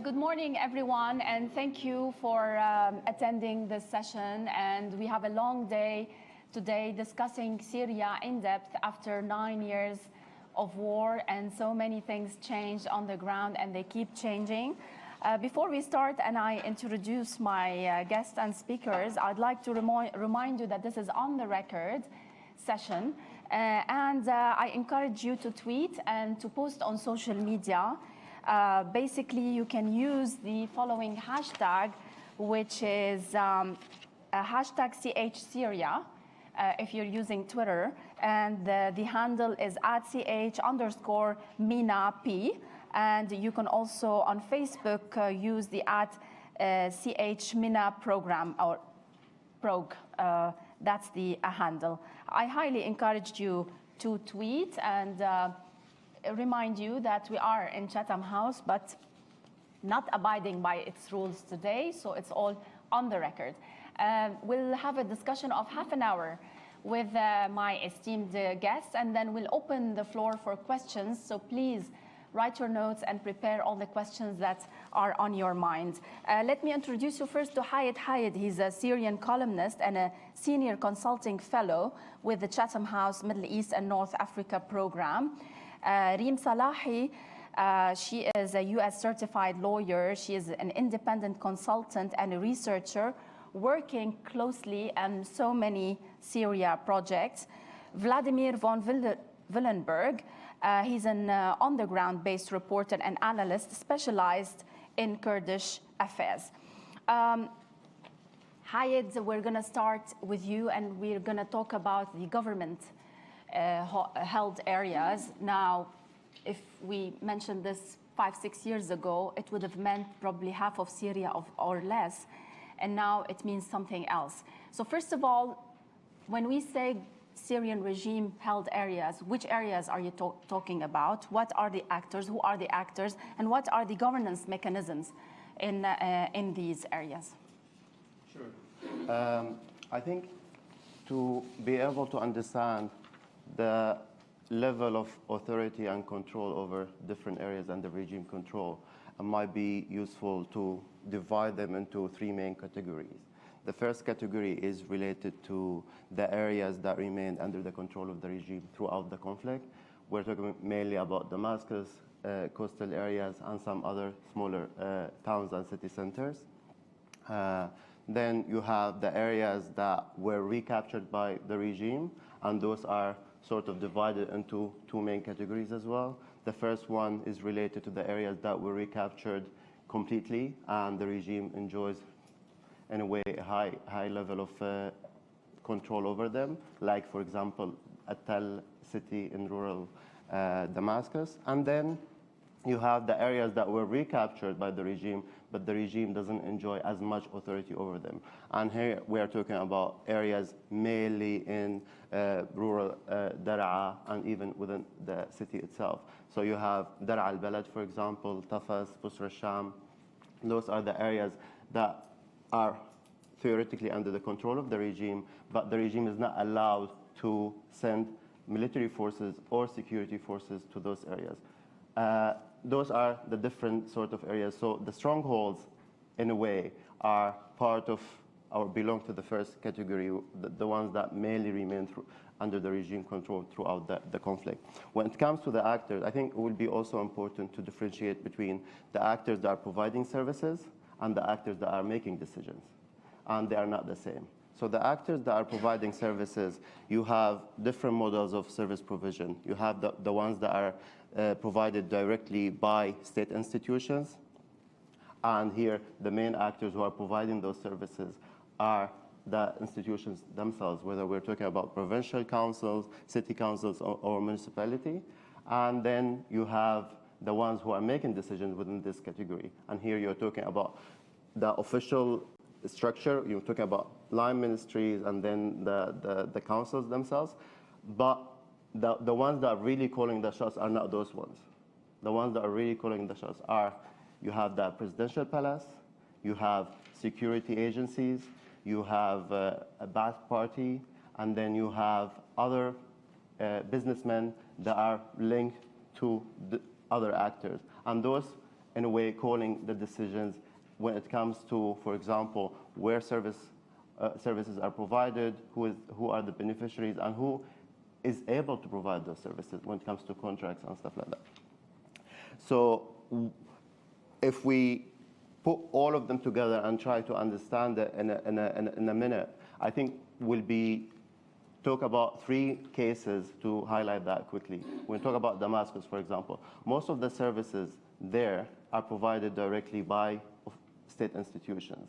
Good morning, everyone, and thank you for attending this session. And we have a long day today discussing Syria in depth after 9 years of war, and so many things changed on the ground, and they keep changing. Before we start and I introduce my guests and speakers, I'd like to remind you that this is on the record session, and I encourage you to tweet and to post on social media. Basically, you can use the following hashtag, which is hashtag CHSyria if you're using Twitter, and the handle is @CH_MENAP. And you can also on Facebook use the @CHMENA program or prog. That's the handle. I highly encourage you to tweet and remind you that we are in Chatham House, but not abiding by its rules today, so it's all on the record. We'll have a discussion of half an hour with my esteemed guests, and then we'll open the floor for questions. So please write your notes and prepare all the questions that are on your mind. Let me introduce you first to Hayat Hayat. He's a Syrian columnist and a senior consulting fellow with the Chatham House Middle East and North Africa program. Reem Salahi, she is a US certified lawyer. She is an independent consultant and a researcher working closely on so many Syria projects. Vladimir von Willenberg, he's an on-the-ground based reporter and analyst specialized in Kurdish affairs. Hayat, we're going to start with you, and we're going to talk about the government held areas. Now, if we mentioned this 5-6 years ago, it would have meant probably half of Syria or less, and now it means something else. So first of all, when we say Syrian regime held areas, which areas are you talking about? What are the actors? Who are the actors? And what are the governance mechanisms in these areas? Sure. I think to be able to understand the level of authority and control over different areas and the regime control, it might be useful to divide them into 3 main categories. The first category is related to the areas that remained under the control of the regime throughout the conflict. We're talking mainly about Damascus, coastal areas, and some other smaller towns and city centers. Then you have the areas that were recaptured by the regime, and those are sort of divided into 2 main categories as well. The first one is related to the areas that were recaptured completely, and the regime enjoys, in a way, a high level of control over them, like, for example, Tell city in rural Damascus. And then you have the areas that were recaptured by the regime, but the regime doesn't enjoy as much authority over them. And here we are talking about areas mainly in rural Daraa and even within the city itself. So you have Daraa al-Balad, for example, Tafas, Busra al-Sham. Those are the areas that are theoretically under the control of the regime, but the regime is not allowed to send military forces or security forces to those areas. Those are the different sort of areas. So the strongholds, in a way, are part of or belong to the first category, the ones that mainly remain under the regime control throughout the conflict. When it comes to the actors, I think it will be also important to differentiate between the actors that are providing services and the actors that are making decisions, and they are not the same. So the actors that are providing services, you have different models of service provision. You have the ones that are provided directly by state institutions, and here the main actors who are providing those services are the institutions themselves, whether we're talking about provincial councils, city councils, or municipality. And then you have the ones who are making decisions within this category. And here you're talking about the official structure, you're talking about line ministries and then the councils themselves. But the ones that are really calling the shots are not those ones. The ones that are really calling the shots are, you have the presidential palace, you have security agencies, you have a Ba'ath party, and then you have other businessmen that are linked to the other actors. And those in a way, calling the decisions when it comes to, for example, where services are provided, who are the beneficiaries, and who is able to provide those services when it comes to contracts and stuff like that. So if we put all of them together and try to understand it in a minute, I think we'll talk about 3 cases to highlight that quickly. When we talk about Damascus, for example, most of the services there are provided directly by state institutions.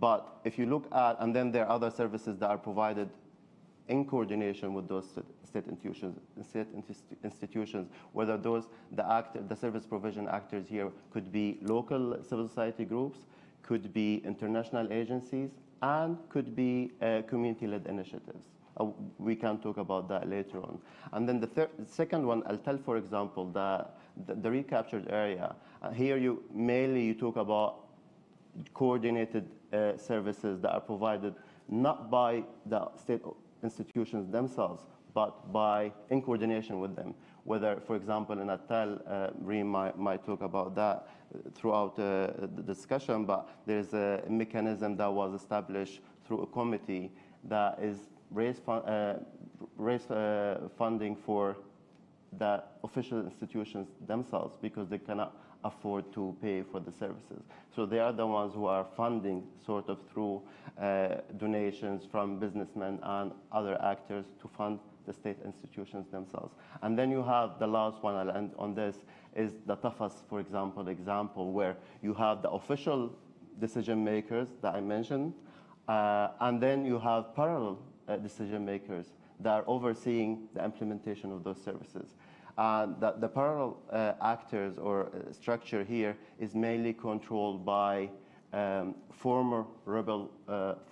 But if you look at, and then there are other services that are provided in coordination with those state institutions, whether the service provision actors here could be local civil society groups, could be international agencies, and could be community-led initiatives. We can talk about that later on. And then the second one, I'll tell, for example, the recaptured area. Here you talk about coordinated services that are provided not by the state institutions themselves, but in coordination with them. Whether, for example, in Attal, Reem might talk about that throughout the discussion, but there's a mechanism that was established through a committee that is raise funding for the official institutions themselves because they cannot afford to pay for the services. So they are the ones who are funding sort of through donations from businessmen and other actors to fund the state institutions themselves. And then you have the last one, I'll end on this, is the toughest, for example, where you have the official decision makers that I mentioned, and then you have parallel decision makers that are overseeing the implementation of those services. The parallel actors or structure here is mainly controlled by former rebel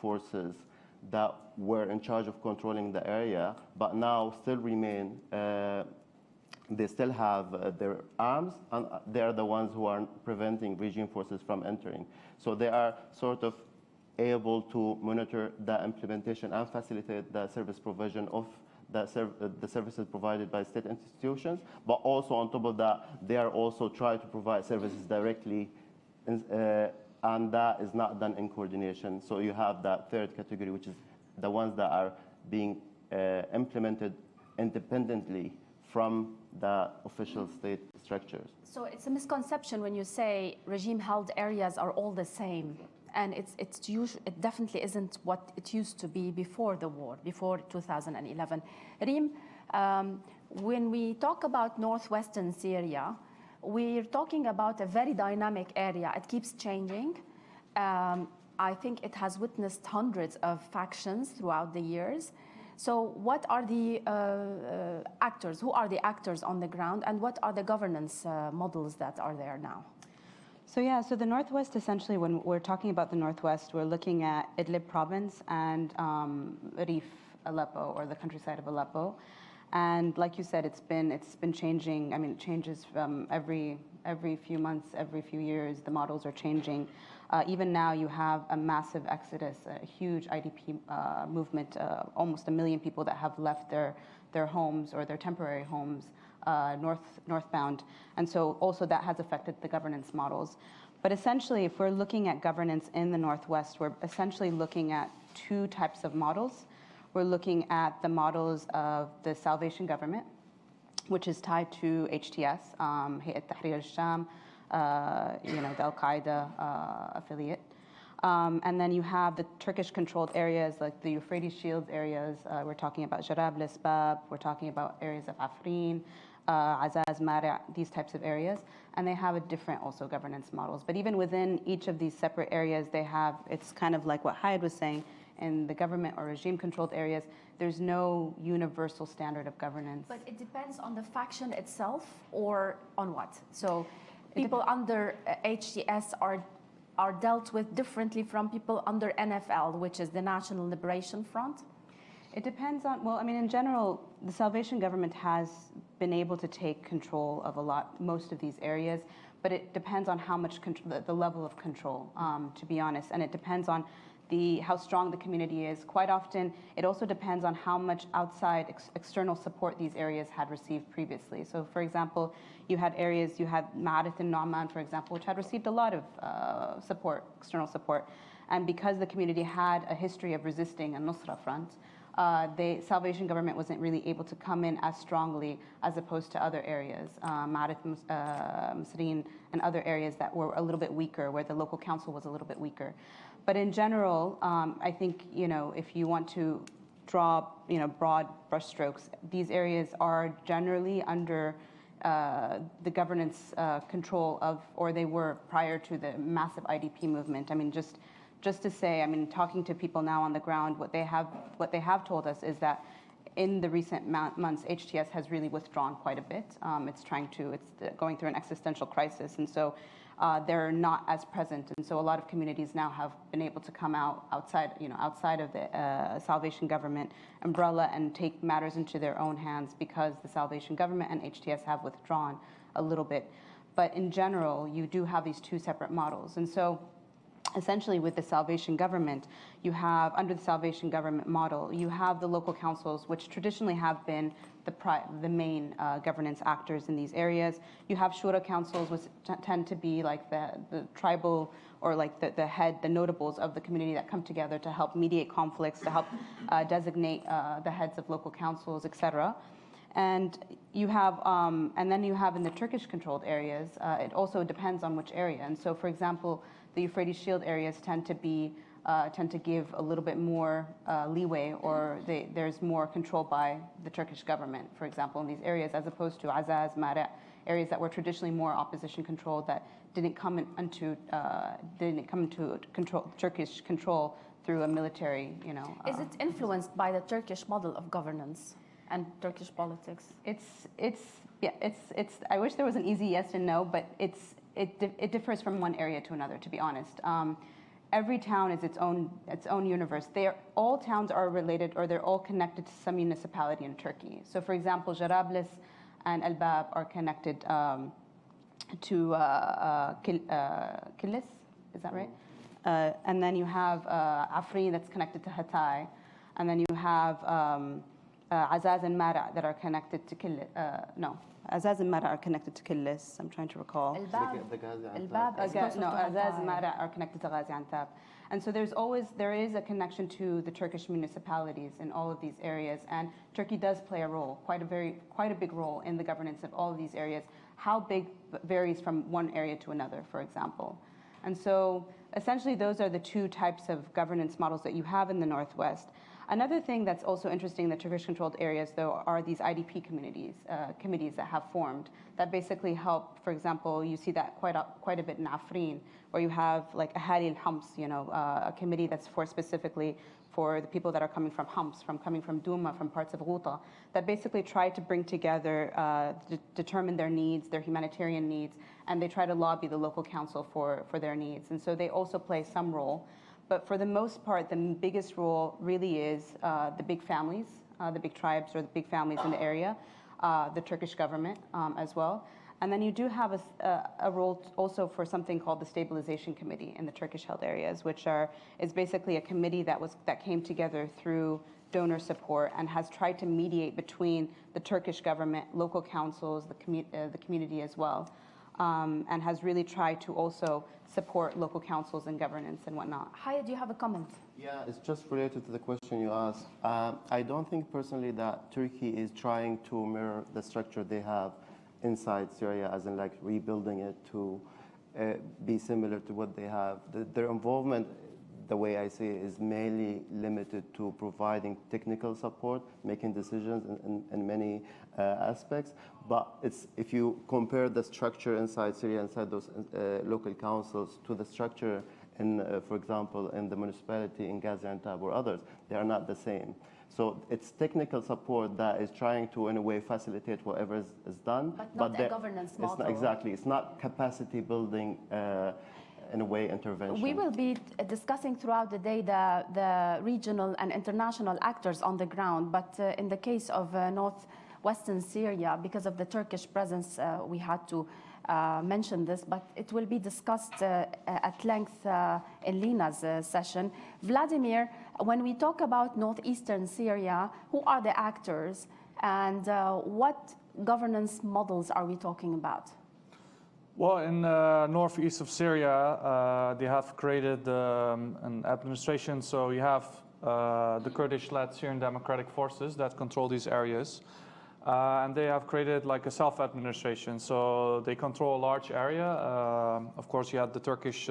forces that were in charge of controlling the area, but now still remain, they still have their arms, and they're the ones who are preventing regime forces from entering. So they are sort of able to monitor the implementation and facilitate the service provision of the services provided by state institutions, but also on top of that, they are also trying to provide services directly, and that is not done in coordination. So you have that third category, which is the ones that are being implemented independently from the official state structures. So it's a misconception when you say regime-held areas are all the same. And it definitely isn't what it used to be before the war, before 2011. Reem, when we talk about Northwestern Syria, we're talking about a very dynamic area. It keeps changing. I think it has witnessed hundreds of factions throughout the years. So what are the actors? Who are the actors on the ground? And what are the governance models that are there now? So the Northwest, essentially, when we're talking about the Northwest, we're looking at Idlib province and Rif, Aleppo, or the countryside of Aleppo. And like you said, it's been changing. I mean, it changes from every few months, every few years. The models are changing. Even now, you have a massive exodus, a huge IDP movement, almost 1 million people that have left their homes or their temporary homes northbound. And so also that has affected the governance models. But essentially, if we're looking at governance in the Northwest, we're essentially looking at 2 types of models. We're looking at the models of the Salvation Government, which is tied to HTS, Hayat Tahrir al-Sham, the Al-Qaeda affiliate. And then you have the Turkish-controlled areas like the Euphrates Shields areas. We're talking about Jarab, Lesbab. We're talking about areas of Afrin, Azaz, Mari', these types of areas. And they have a different also governance models. But even within each of these separate areas, it's kind of like what Hayat was saying, in the government or regime-controlled areas, there's no universal standard of governance. But it depends on the faction itself or on what? So people under HTS are dealt with differently from people under NFL, which is the National Liberation Front? It depends on, well, I mean, in general, the Salvation Government has been able to take control of most of these areas, but it depends on how much control, the level of control, to be honest, and it depends on how strong the community is. Quite often, it also depends on how much outside external support these areas had received previously. So, for example, you had Ma'arat and Nu'man, for example, which had received a lot of support, external support. And because the community had a history of resisting a Nusra front, the Salvation Government wasn't really able to come in as strongly as opposed to other areas, Ma'arat, Masreen, and other areas that were a little bit weaker, where the local council was a little bit weaker. But in general, I think, if you want to draw, broad brushstrokes, these areas are generally under the governance control of, or they were prior to the massive IDP movement. I mean, just to say, talking to people now on the ground, what they have told us is that in the recent months, HTS has really withdrawn quite a bit. It's going through an existential crisis, and so they're not as present. And so a lot of communities now have been able to come outside of the Salvation Government umbrella and take matters into their own hands, because the Salvation Government and HTS have withdrawn a little bit. But in general, you do have these two separate models. And so essentially, with the Salvation Government, under the Salvation Government model, you have the local councils, which traditionally have been the main governance actors in these areas. You have Shura councils, which tend to be like the tribal, or like the notables of the community that come together to help mediate conflicts, to help designate the heads of local councils, etc. And you have, and then you have in the Turkish-controlled areas, it also depends on which area. And so, for example, the Euphrates Shield areas tend to give a little bit more leeway, or there's more control by the Turkish government, for example, in these areas, as opposed to Azaz, Mara, areas that were traditionally more opposition controlled, that didn't come into Turkish control through a military, Is it influenced by the Turkish model of governance and Turkish politics? I wish there was an easy yes and no, but it differs from one area to another, to be honest. Every town is its own universe. All towns are related, or they're all connected to some municipality in Turkey. So, for example, Jarablus and El Bab are connected to Kilis, is that right? And then you have Afrin that's connected to Hatay, and then you have Azaz and Mara that are connected to Kilis. Azaz and Mara are connected to Kilis. I'm trying to recall. Azaz and Mara are connected to Gaziantep. And so there is a connection to the Turkish municipalities in all of these areas, and Turkey does play a role, quite a big role in the governance of all of these areas. How big varies from one area to another, for example. And so essentially those are the two types of governance models that you have in the Northwest. Another thing that's also interesting in the Turkish-controlled areas, though, are these IDP communities that have formed that basically help. For example, you see that quite a bit in Afrin, where you have like Ahali al-Hams, a committee that's specifically for the people that are coming from Homs, coming from Douma, from parts of Ghouta, that basically try to bring together, determine their needs, their humanitarian needs, and they try to lobby the local council for their needs. And so they also play some role. But for the most part, the biggest role really is the big families, the big tribes or the big families in the area, the Turkish government as well. And then you do have a role also for something called the Stabilization Committee in the Turkish-held areas, which is basically a committee that came together through donor support and has tried to mediate between the Turkish government, local councils, the community as well. And has really tried to also support local councils and governance and whatnot. Haya, do you have a comment? Yeah, it's just related to the question you asked. I don't think personally that Turkey is trying to mirror the structure they have inside Syria, as in like rebuilding it to be similar to what they have. Their involvement, the way I see it, is mainly limited to providing technical support, making decisions in many aspects. But if you compare the structure inside Syria, inside those local councils, to the structure for example, in the municipality in Gaziantep or others, they are not the same. So it's technical support that is trying to, in a way, facilitate whatever is done. But not a governance model. Exactly. It's not capacity building, in a way, intervention. We will be discussing throughout the day the regional and international actors on the ground. But in the case of Northwestern Syria. Because of the Turkish presence, we had to mention this, but it will be discussed at length in Lena's session. Vladimir, when we talk about Northeastern Syria, who are the actors and what governance models are we talking about? Well, in northeast of Syria, they have created an administration. So you have the Kurdish-led Syrian Democratic Forces that control these areas. And they have created like a self-administration. So they control a large area. Of course, you had the Turkish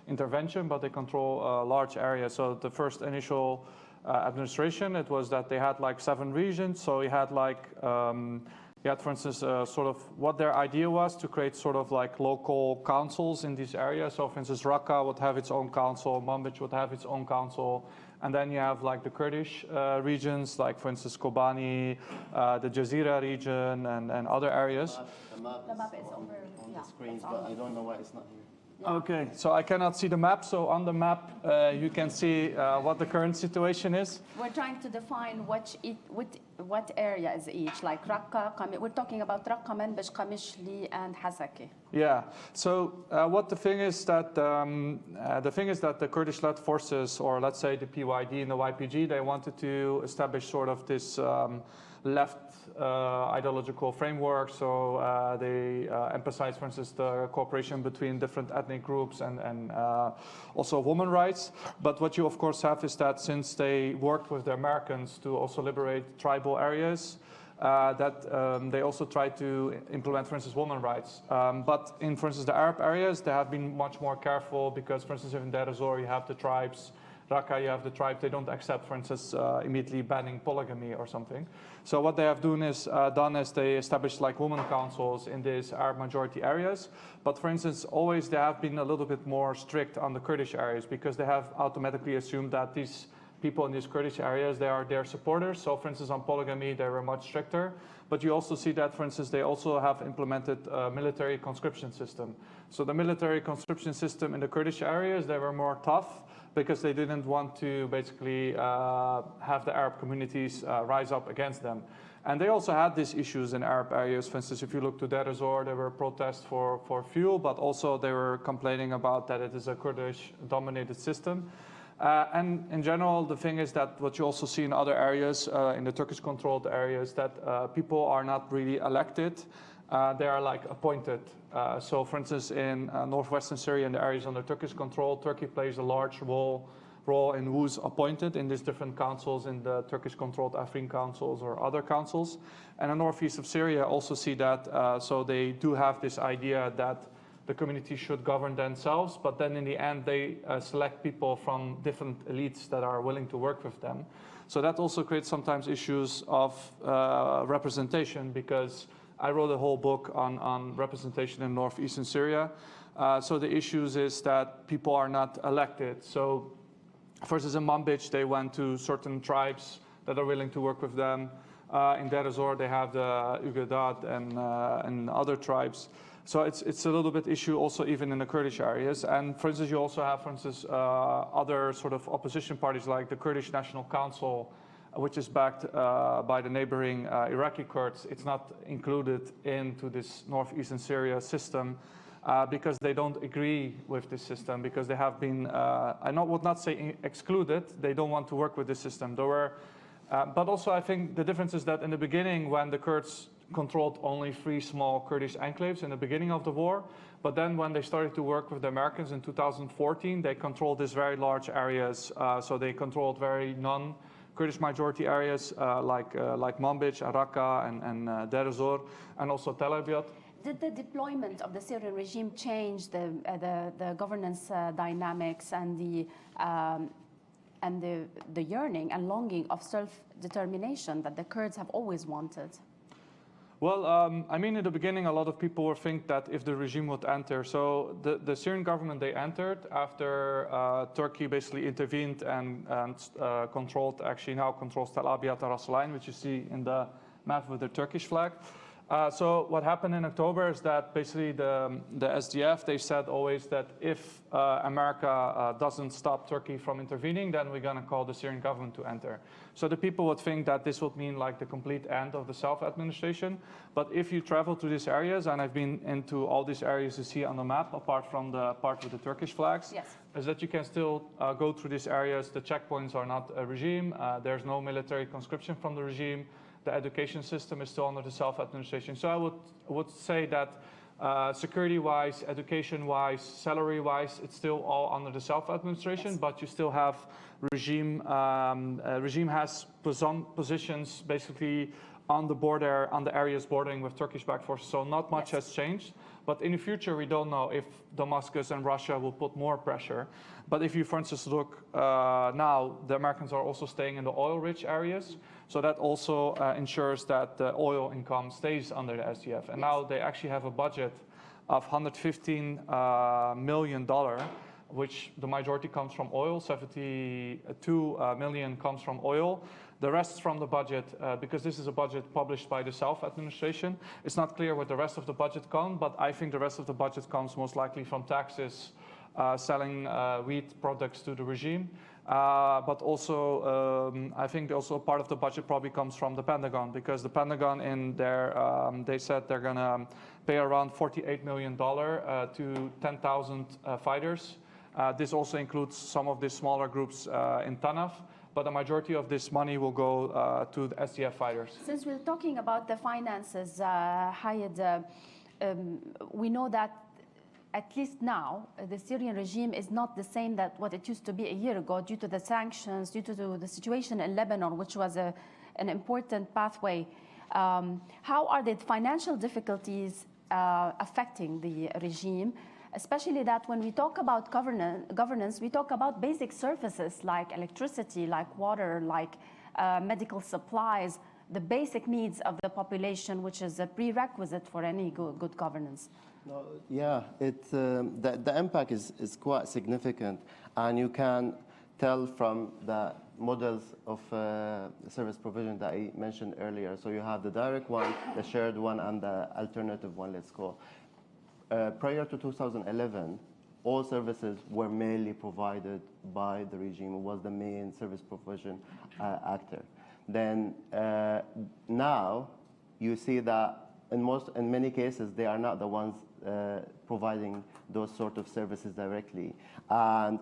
intervention, but they control a large area. So the first initial administration, it was that they had like 7 regions. So you had like, for instance, sort of what their idea was to create sort of like local councils in these areas. So for instance, Raqqa would have its own council, Manbij would have its own council. And then you have like the Kurdish regions, like for instance, Kobani, the Jazeera region, and other areas. The map is on the screens, but I don't know why it's not here. Yeah. Okay, so I cannot see the map. So on the map, you can see what the current situation is. We're trying to define what area is each, like Raqqa, we're talking about Raqqa, Manbij, Qamishli, and Hasaki. Yeah. So what the thing is that the Kurdish-led forces, or let's say the PYD and the YPG, they wanted to establish sort of this left ideological framework. So they emphasize, for instance, the cooperation between different ethnic groups and also women rights. But what you of course have is that since they worked with the Americans to also liberate tribal areas, they also try to implement, for instance, women rights. But in, for instance, the Arab areas, they have been much more careful because, for instance, in Deir ez-Zor, you have the tribes. Raqqa, you have the tribes. They don't accept, for instance, immediately banning polygamy or something. So what they have done is they established like women councils in these Arab majority areas. But for instance, always they have been a little bit more strict on the Kurdish areas because they have automatically assumed that these people in these Kurdish areas, they are their supporters. So for instance, on polygamy, they were much stricter. But you also see that, for instance, they also have implemented a military conscription system. So the military conscription system in the Kurdish areas, they were more tough because they didn't want to basically have the Arab communities rise up against them. And they also had these issues in Arab areas. For instance, if you look to Deir ez-Zor, there were protests for fuel, but also they were complaining about that it is a Kurdish-dominated system. And in general, the thing is that what you also see in other areas, in the Turkish-controlled areas, that people are not really elected. They are like appointed. So for instance, in Northwestern Syria and the areas under Turkish control, Turkey plays a large role in who's appointed in these different councils, in the Turkish-controlled Afrin councils or other councils. And in the northeast of Syria also see that, so they do have this idea that the community should govern themselves, but then in the end they select people from different elites that are willing to work with them. So that also creates sometimes issues of representation, because I wrote a whole book on representation in northeastern Syria. So the issues is that people are not elected. So for instance, in Manbij, they went to certain tribes that are willing to work with them. In Deir ez-Zor, they have the Ugadat and other tribes. So it's a little bit issue also even in the Kurdish areas. And for instance, you also have, for instance, other sort of opposition parties like the Kurdish National Council, which is backed by the neighboring Iraqi Kurds. It's not included into this northeastern Syria system because they don't agree with this system, because they have been, I would not say excluded, they don't want to work with this system. There were, but also I think the difference is that in the beginning, when the Kurds controlled only 3 small Kurdish enclaves in the beginning of the war. But then when they started to work with the Americans in 2014, they controlled these very large areas. So they controlled very non-Kurdish majority areas like Manbij, Raqqa, and Deir ez-Zor, and also Tel Abyad. Did the deployment of the Syrian regime change the governance dynamics and the yearning and longing of self-determination that the Kurds have always wanted? Well, I mean, in the beginning, a lot of people would think that if the regime would enter, so the Syrian government, they entered after Turkey basically intervened and controls Tel Abyad and Ras Al Ain, which you see in the map with the Turkish flag. So what happened in October is that basically the SDF, they said always that if America doesn't stop Turkey from intervening, then we're going to call the Syrian government to enter. So the people would think that this would mean like the complete end of the self-administration. But if you travel to these areas, and I've been into all these areas you see on the map, apart from the part with the Turkish flags, Yes. is that you can still go through these areas. The checkpoints are not a regime. There's no military conscription from the regime. The education system is still under the self-administration. So I would say that security-wise, education-wise, salary-wise, it's still all under the self-administration, Yes. but you still have regime. Regime has positions basically on the border, on the areas bordering with Turkish-backed forces. So not much Yes. has changed. But in the future, we don't know if Damascus and Russia will put more pressure. But if you, for instance, look now, the Americans are also staying in the oil-rich areas. So that also ensures that the oil income stays under the SDF. And now they actually have a budget of $115 million, which the majority comes from oil. 72 million comes from oil. The rest from the budget, because this is a budget published by the self-administration, it's not clear where the rest of the budget comes, but I think the rest of the budget comes most likely from taxes, selling wheat products to the regime. But also, I think also part of the budget probably comes from the Pentagon, because the Pentagon in their, they said they're going to pay around $48 million to 10,000 fighters. This also includes some of the smaller groups in Tanaf, but the majority of this money will go to the SDF fighters. Since we're talking about the finances, Hayed, we know that at least now, the Syrian regime is not the same that what it used to be a year ago due to the sanctions, due to the situation in Lebanon, which was an important pathway. How are the financial difficulties affecting the regime? Especially that when we talk about governance, we talk about basic services like electricity, like water, like medical supplies, the basic needs of the population, which is a prerequisite for any good governance. No, yeah, the impact is quite significant, and you can tell from the models of service provision that I mentioned earlier. So you have the direct one, the shared one, and the alternative one, let's call. Prior to 2011, all services were mainly provided by the regime. It was the main service provision actor. Then now you see that in many cases they are not the ones providing those sort of services directly. And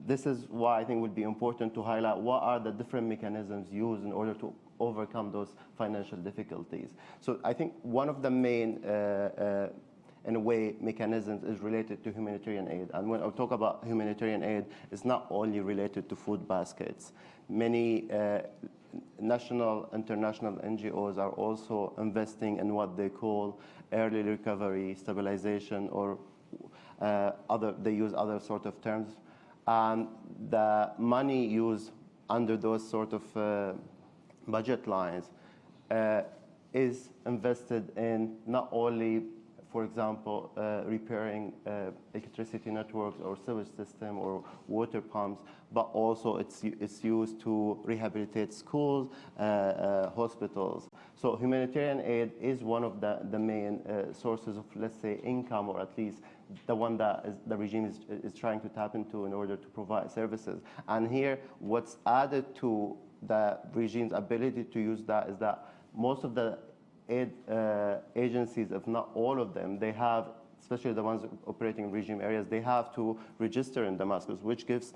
this is why I think it would be important to highlight what are the different mechanisms used in order to overcome those financial difficulties. So I think one of the main in a way, mechanisms is related to humanitarian aid. And when I talk about humanitarian aid, it's not only related to food baskets. Many national, international NGOs are also investing in what they call early recovery, stabilization, or they use other sort of terms. And the money used under those sort of budget lines is invested in not only, for example, repairing electricity networks or sewage system or water pumps, but also it's used to rehabilitate schools, hospitals. So humanitarian aid is one of the main sources of, let's say, income, or at least the one that the regime is trying to tap into in order to provide services. And here, what's added to the regime's ability to use that is that most of the aid agencies, if not all of them, they have, especially the ones operating in regime areas, they have to register in Damascus, which gives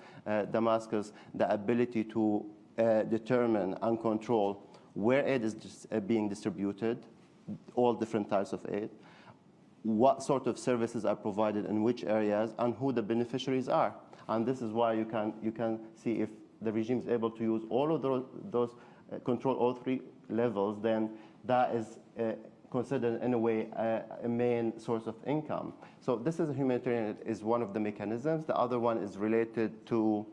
Damascus the ability to determine and control where aid is being distributed, all different types of aid, what sort of services are provided in which areas, and who the beneficiaries are. And this is why you can see if the regime is able to use all of those control all three levels, then that is considered in a way a main source of income. So this is humanitarian is one of the mechanisms. The other one is related to,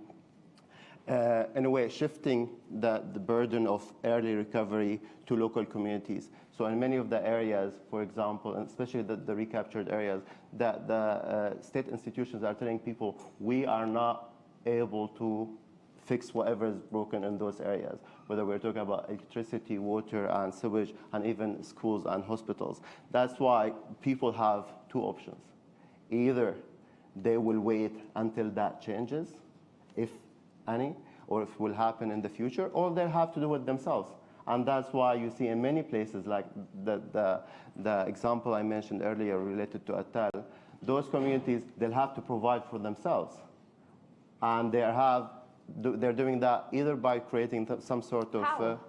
in a way, shifting the burden of early recovery to local communities. So in many of the areas, for example, and especially the recaptured areas, the state institutions are telling people, we are not able to fix whatever is broken in those areas, whether we're talking about electricity, water, and sewage, and even schools and hospitals. That's why people have two options. Either they will wait until that changes, if any, or if it will happen in the future, or they'll have to do it themselves. And that's why you see in many places, like the example I mentioned earlier related to Attal, those communities, they'll have to provide for themselves. And they're doing that either by creating some sort of... How?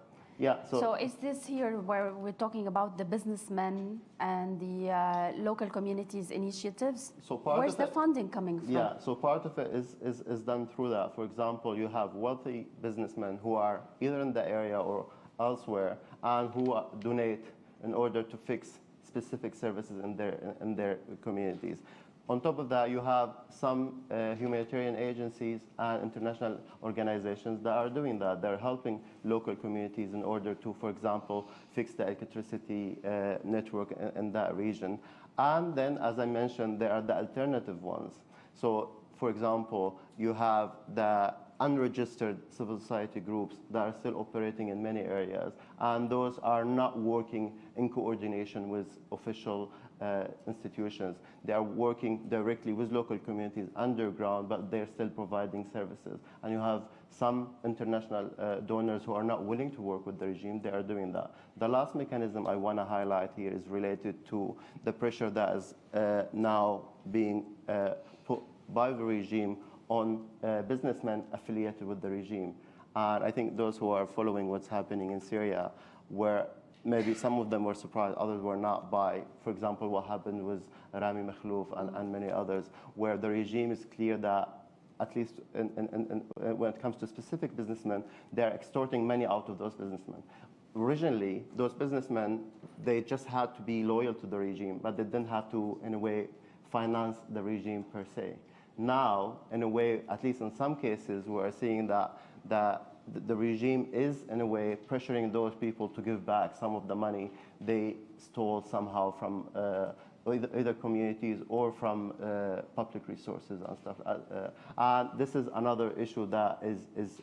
Yeah, So is this here where we're talking about the businessmen and the local communities initiatives? Where's the funding coming from? Yeah, so part of it is done through that. For example, you have wealthy businessmen who are either in the area or elsewhere and who donate in order to fix specific services in their communities. On top of that, you have some humanitarian agencies and international organizations that are doing that. They're helping local communities in order to, for example, fix the electricity network in that region. And then, as I mentioned, there are the alternative ones. So, for example, you have the unregistered civil society groups that are still operating in many areas, and those are not working in coordination with official institutions. They are working directly with local communities underground, but they're still providing services. And you have some international donors who are not willing to work with the regime. They are doing that. The last mechanism I want to highlight here is related to the pressure that is now being put by the regime on businessmen affiliated with the regime. And I think those who are following what's happening in Syria, where maybe some of them were surprised, others were not, by, for example, what happened with Rami Makhlouf and many others, where the regime is clear that, at least when it comes to specific businessmen, they're extorting money out of those businessmen. Originally, those businessmen, they just had to be loyal to the regime, but they didn't have to, in a way, finance the regime per se. Now, in a way, at least in some cases, we are seeing that the regime is, in a way, pressuring those people to give back some of the money they stole somehow from either communities or from public resources and stuff. And this is another issue that is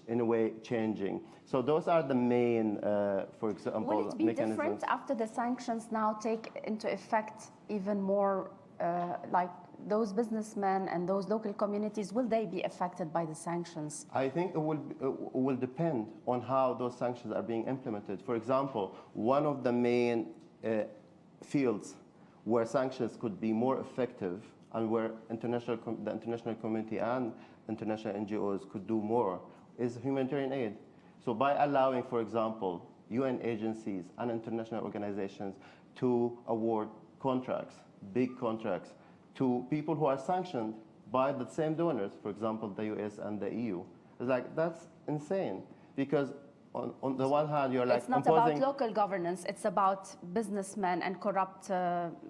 in a way changing. So those are the main, for example, will it be different after the sanctions now take into effect even more, like those businessmen and those local communities, will they be affected by the sanctions? I think it will depend on how those sanctions are being implemented. For example, one of the main fields where sanctions could be more effective and where the international community and international NGOs could do more is humanitarian aid. So by allowing, for example, UN agencies and international organizations to award contracts, big contracts, to people who are sanctioned by the same donors, for example, the US and the EU. It's like, that's insane. Because on the one hand, you're like it's not imposing... about local governance, it's about businessmen and corrupt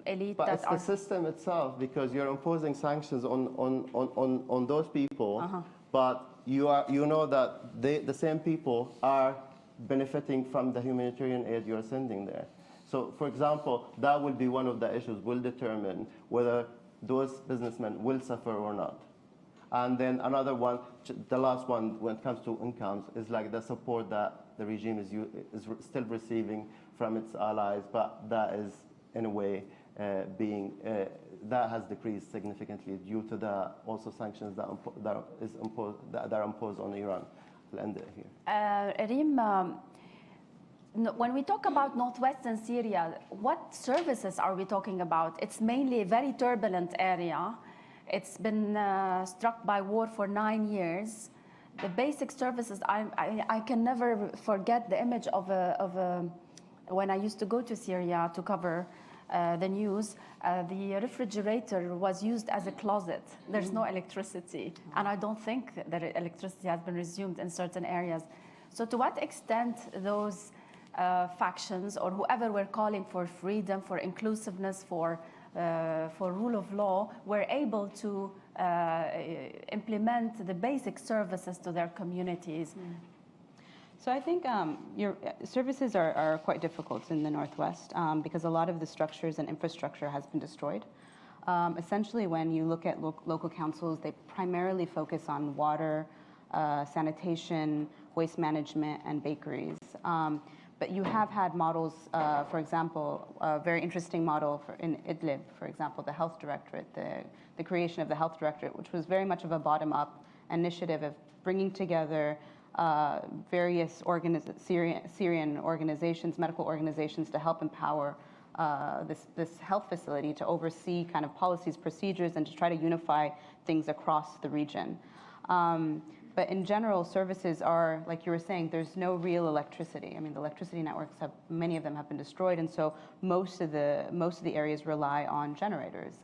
elite but that it's the system itself, because you're imposing sanctions on those people, but you know that the same people are benefiting from the humanitarian aid you're sending there. So, for example, that will be one of the issues, will determine whether those businessmen will suffer or not. And then another one, the last one, when it comes to incomes, is like the support that the regime is still receiving from its allies, but that is, in a way, that has decreased significantly due to the also sanctions that are imposed on Iran. I'll end it here. Reem, when we talk about Northwestern Syria, what services are we talking about? It's mainly a very turbulent area. It's been struck by war for 9 years. The basic services, I can never forget the image of when I used to go to Syria to cover the news, the refrigerator was used as a closet. There's no electricity, and I don't think that electricity has been resumed in certain areas. So to what extent those factions or whoever were calling for freedom, for inclusiveness, for rule of law, were able to implement the basic services to their communities? So I think your services are quite difficult in the Northwest because a lot of the structures and infrastructure has been destroyed. Essentially, when you look at local councils, they primarily focus on water, sanitation, waste management, and bakeries. But you have had models, for example, a very interesting model in Idlib, for example, the health directorate, the creation of the health directorate, which was very much of a bottom-up initiative of bringing together various Syrian organizations, medical organizations, to help empower this health facility to oversee kind of policies, procedures, and to try to unify things across the region. But in general, services are, like you were saying, there's no real electricity. I mean, the electricity networks many of them have been destroyed, and so most of the areas rely on generators.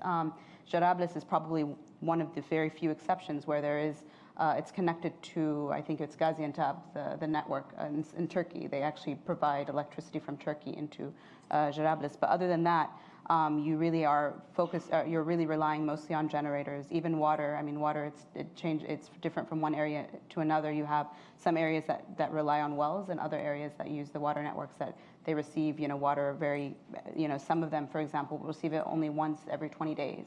Jarablus is probably one of the very few exceptions where there is. It's connected to, I think it's Gaziantep, the network in Turkey. They actually provide electricity from Turkey into Jarablus. But other than that, you really are focused. You're really relying mostly on generators. Even water. I mean, water. It's different from one area to another. You have some areas that rely on wells, and other areas that use the water networks that they receive. Water very. Some of them, for example, will receive it only once every 20 days.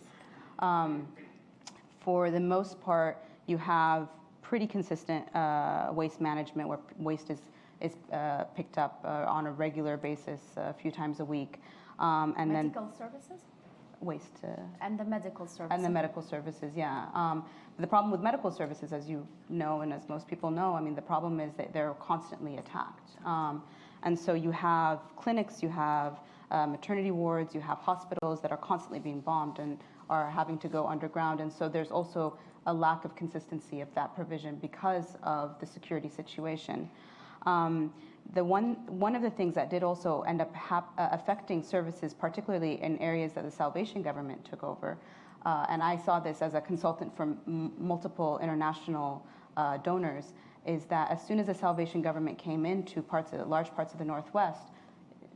For the most part, you have pretty consistent waste management where waste is picked up on a regular basis, a few times a week. And medical services? Waste. And the medical services. And the medical services, yeah. The problem with medical services, as you know and as most people know, I mean, the problem is that they're constantly attacked. And so you have clinics, you have maternity wards, you have hospitals that are constantly being bombed and are having to go underground. And so there's also a lack of consistency of that provision because of the security situation. One of the things that did also end up affecting services, particularly in areas that the Salvation Government took over, and I saw this as a consultant from multiple international donors, is that as soon as the Salvation Government came into large parts of the Northwest,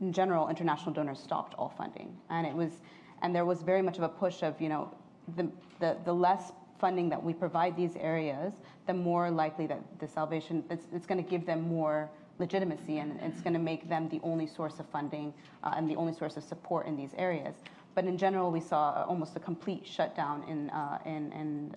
in general, international donors stopped all funding, and there was very much of a push of the less funding that we provide these areas, the more likely that the Salvation, it's going to give them more legitimacy, and it's going to make them the only source of funding and the only source of support in these areas. But in general, we saw almost a complete shutdown in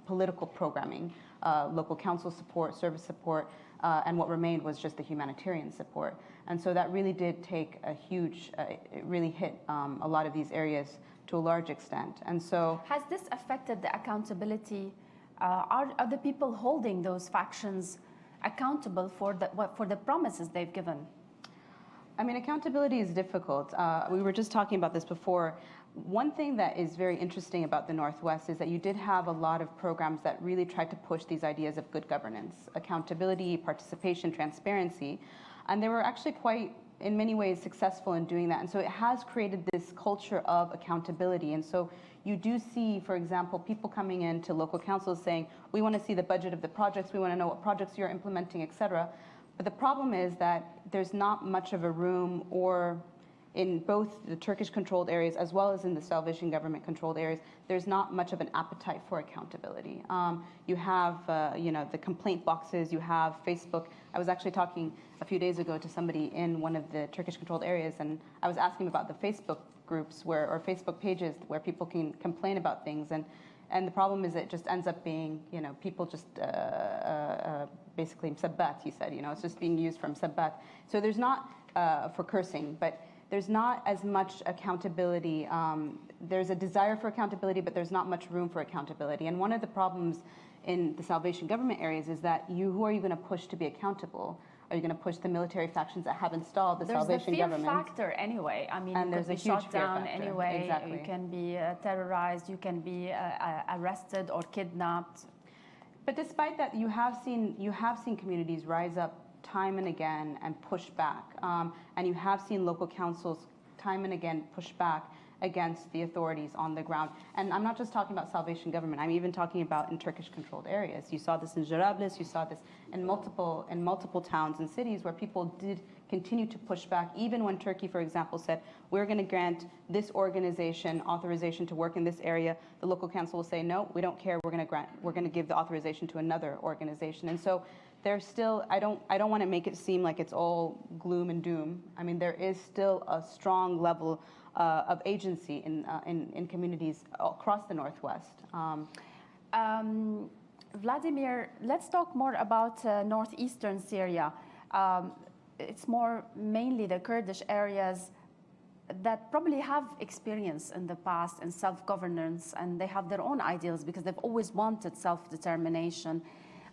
political programming, local council support, service support, and what remained was just the humanitarian support. And so that really did take a huge, it really hit a lot of these areas to a large extent. And so, has this affected the accountability? Are the people holding those factions accountable for the promises they've given? I mean, accountability is difficult. We were just talking about this before. One thing that is very interesting about the Northwest is that you did have a lot of programs that really tried to push these ideas of good governance, accountability, participation, transparency, and they were actually quite, in many ways, successful in doing that. And so it has created this culture of accountability. And so you do see, for example, people coming into local councils saying, we want to see the budget of the projects, we want to know what projects you're implementing, et cetera. But the problem is that there's not much of a room, or in both the Turkish-controlled areas as well as in the Salvation Government-controlled areas, there's not much of an appetite for accountability. You have, the complaint boxes, you have Facebook. I was actually talking a few days ago to somebody in one of the Turkish-controlled areas, and I was asking about the Facebook groups or Facebook pages where people can complain about things, and the problem is it just ends up being, people just basically sabbat, he said, it's just being used from sabbat. So there's not, for cursing, but there's not as much accountability. There's a desire for accountability, but there's not much room for accountability. And one of the problems in the Salvation Government areas is that who are you going to push to be accountable? Are you going to push the military factions that have installed the Salvation Government? There's the fear factor anyway. I mean, and you could be shot down anyway. Exactly. You can be terrorized. You can be arrested or kidnapped. But despite that, you have seen communities rise up time and again and push back. And you have seen local councils time and again push back against the authorities on the ground. And I'm not just talking about Salvation Government, I'm even talking about in Turkish-controlled areas. You saw this in Jarablus, you saw this in multiple towns and cities where people did continue to push back, even when Turkey, for example, said, we're going to grant this organization authorization to work in this area. The local council will say, no, we don't care, we're going to give the authorization to another organization. And so there's still, I don't want to make it seem like it's all gloom and doom. I mean, there is still a strong level of agency in communities across the Northwest. Vladimir, let's talk more about northeastern Syria. It's more mainly the Kurdish areas that probably have experience in the past in self-governance, and they have their own ideals because they've always wanted self-determination.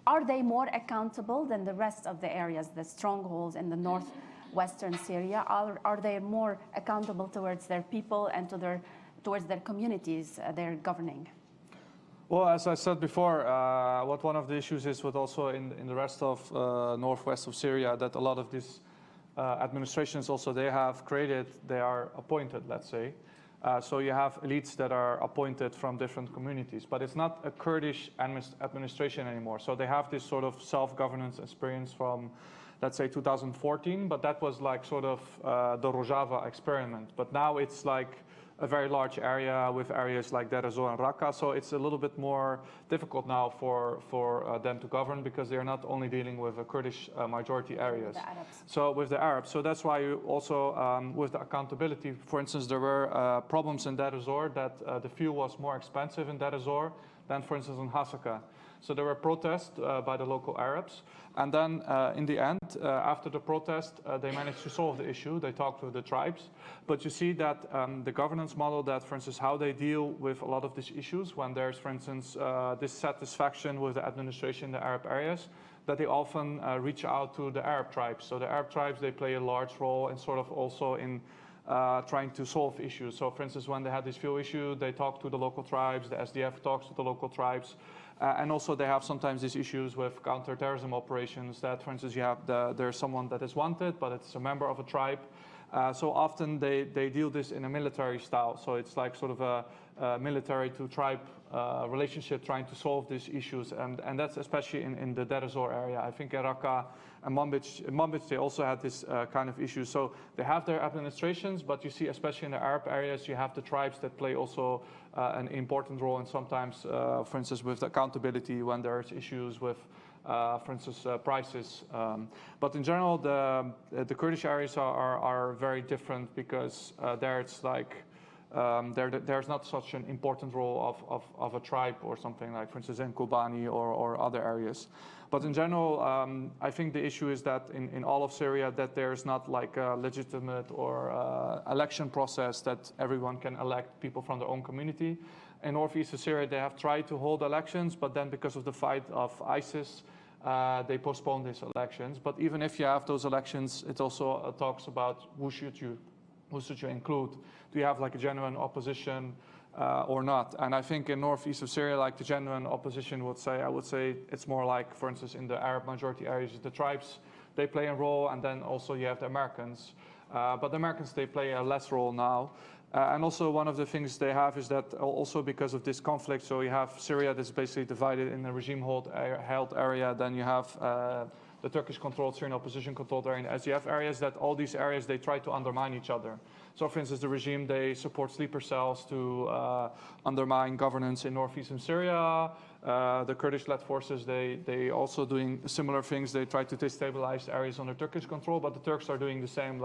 Are they more accountable than the rest of the areas, the strongholds in the northwestern Syria? Are they more accountable towards their people and towards their communities they're governing? Well, as I said before, what one of the issues is with also in the rest of northwest of Syria, that a lot of these administrations also they have created, they are appointed, let's say. So you have elites that are appointed from different communities, but it's not a Kurdish administration anymore. So they have this sort of self-governance experience from, let's say, 2014, but that was like sort of the Rojava experiment. But now it's like a very large area with areas like Deir ez-Zor and Raqqa. So it's a little bit more difficult now for them to govern because they're not only dealing with a Kurdish majority areas. The Arabs. So with the Arabs. So that's why you also, with the accountability, for instance, there were problems in Deir ez-Zor that the fuel was more expensive in Deir ez-Zor than, for instance, in Hasaka. So there were protests by the local Arabs. And then in the end, after the protest, they managed to solve the issue. They talked with the tribes. But you see that the governance model that, for instance, how they deal with a lot of these issues, when there's, for instance, dissatisfaction with the administration in the Arab areas, that they often reach out to the Arab tribes. So the Arab tribes, they play a large role in sort of also in trying to solve issues. So, for instance, when they had this fuel issue, they talk to the local tribes, the SDF talks to the local tribes. And also they have sometimes these issues with counterterrorism operations that, for instance, you have there's someone that is wanted, but it's a member of a tribe. So often they deal this in a military style. So it's like sort of a military to tribe relationship trying to solve these issues. And that's especially in the Deir ez-Zor area. I think in Raqqa and Manbij, they also had this kind of issue. So they have their administrations, but you see, especially in the Arab areas, you have the tribes that play also an important role. And sometimes, for instance, with accountability when there's issues with, for instance, prices. But in general, the Kurdish areas are very different because there it's like, there's not such an important role of a tribe or something like, for instance, in Kobani or other areas. But in general, I think the issue is that in all of Syria that there's not like a legitimate or election process that everyone can elect people from their own community. In northeastern Syria, they have tried to hold elections, but then because of the fight of ISIS, they postponed these elections. But even if you have those elections, it also talks about who should you include? Do you have like a genuine opposition or not? And I think in northeast of Syria, like the genuine opposition I would say it's more like, for instance, in the Arab majority areas, the tribes, they play a role, and then also you have the Americans. But the Americans, they play a less role now. And also one of the things they have is that also because of this conflict, so you have Syria that's basically divided in a regime-held area, then you have the Turkish-controlled Syrian opposition-controlled area and SDF areas, that all these areas, they try to undermine each other. So, for instance, the regime, they support sleeper cells to undermine governance in northeastern Syria. The Kurdish-led forces, they also doing similar things. They try to destabilize areas under Turkish control, but the Turks are doing the same.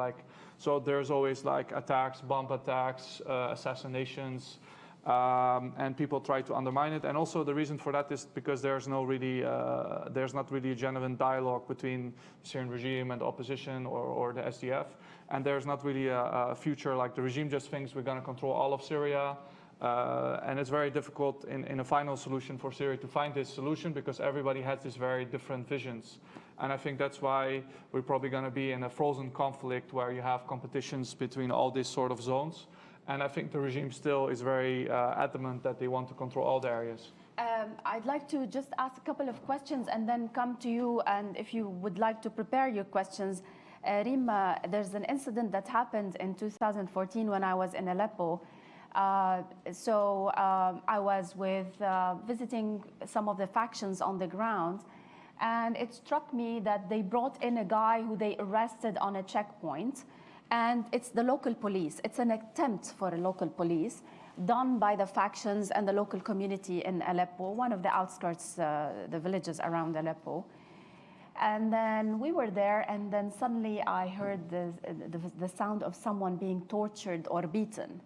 So there's always like attacks, bomb attacks, assassinations, and people try to undermine it. And also the reason for that is because there's not really a genuine dialogue between the Syrian regime and the opposition or the SDF. And there's not really a future, like the regime just thinks we're going to control all of Syria. And it's very difficult in a final solution for Syria to find this solution because everybody has these very different visions. And I think that's why we're probably going to be in a frozen conflict where you have competitions between all these sort of zones. And I think the regime still is very adamant that they want to control all the areas. I'd like to just ask a couple of questions and then come to you. And if you would like to prepare your questions, Rima, there's an incident that happened in 2014 when I was in Aleppo. I was visiting some of the factions on the ground, and it struck me that they brought in a guy who they arrested on a checkpoint, and it's the local police. It's an attempt for a local police done by the factions and the local community in Aleppo, one of the outskirts, the villages around Aleppo. And then we were there, and then suddenly I heard the sound of someone being tortured or beaten.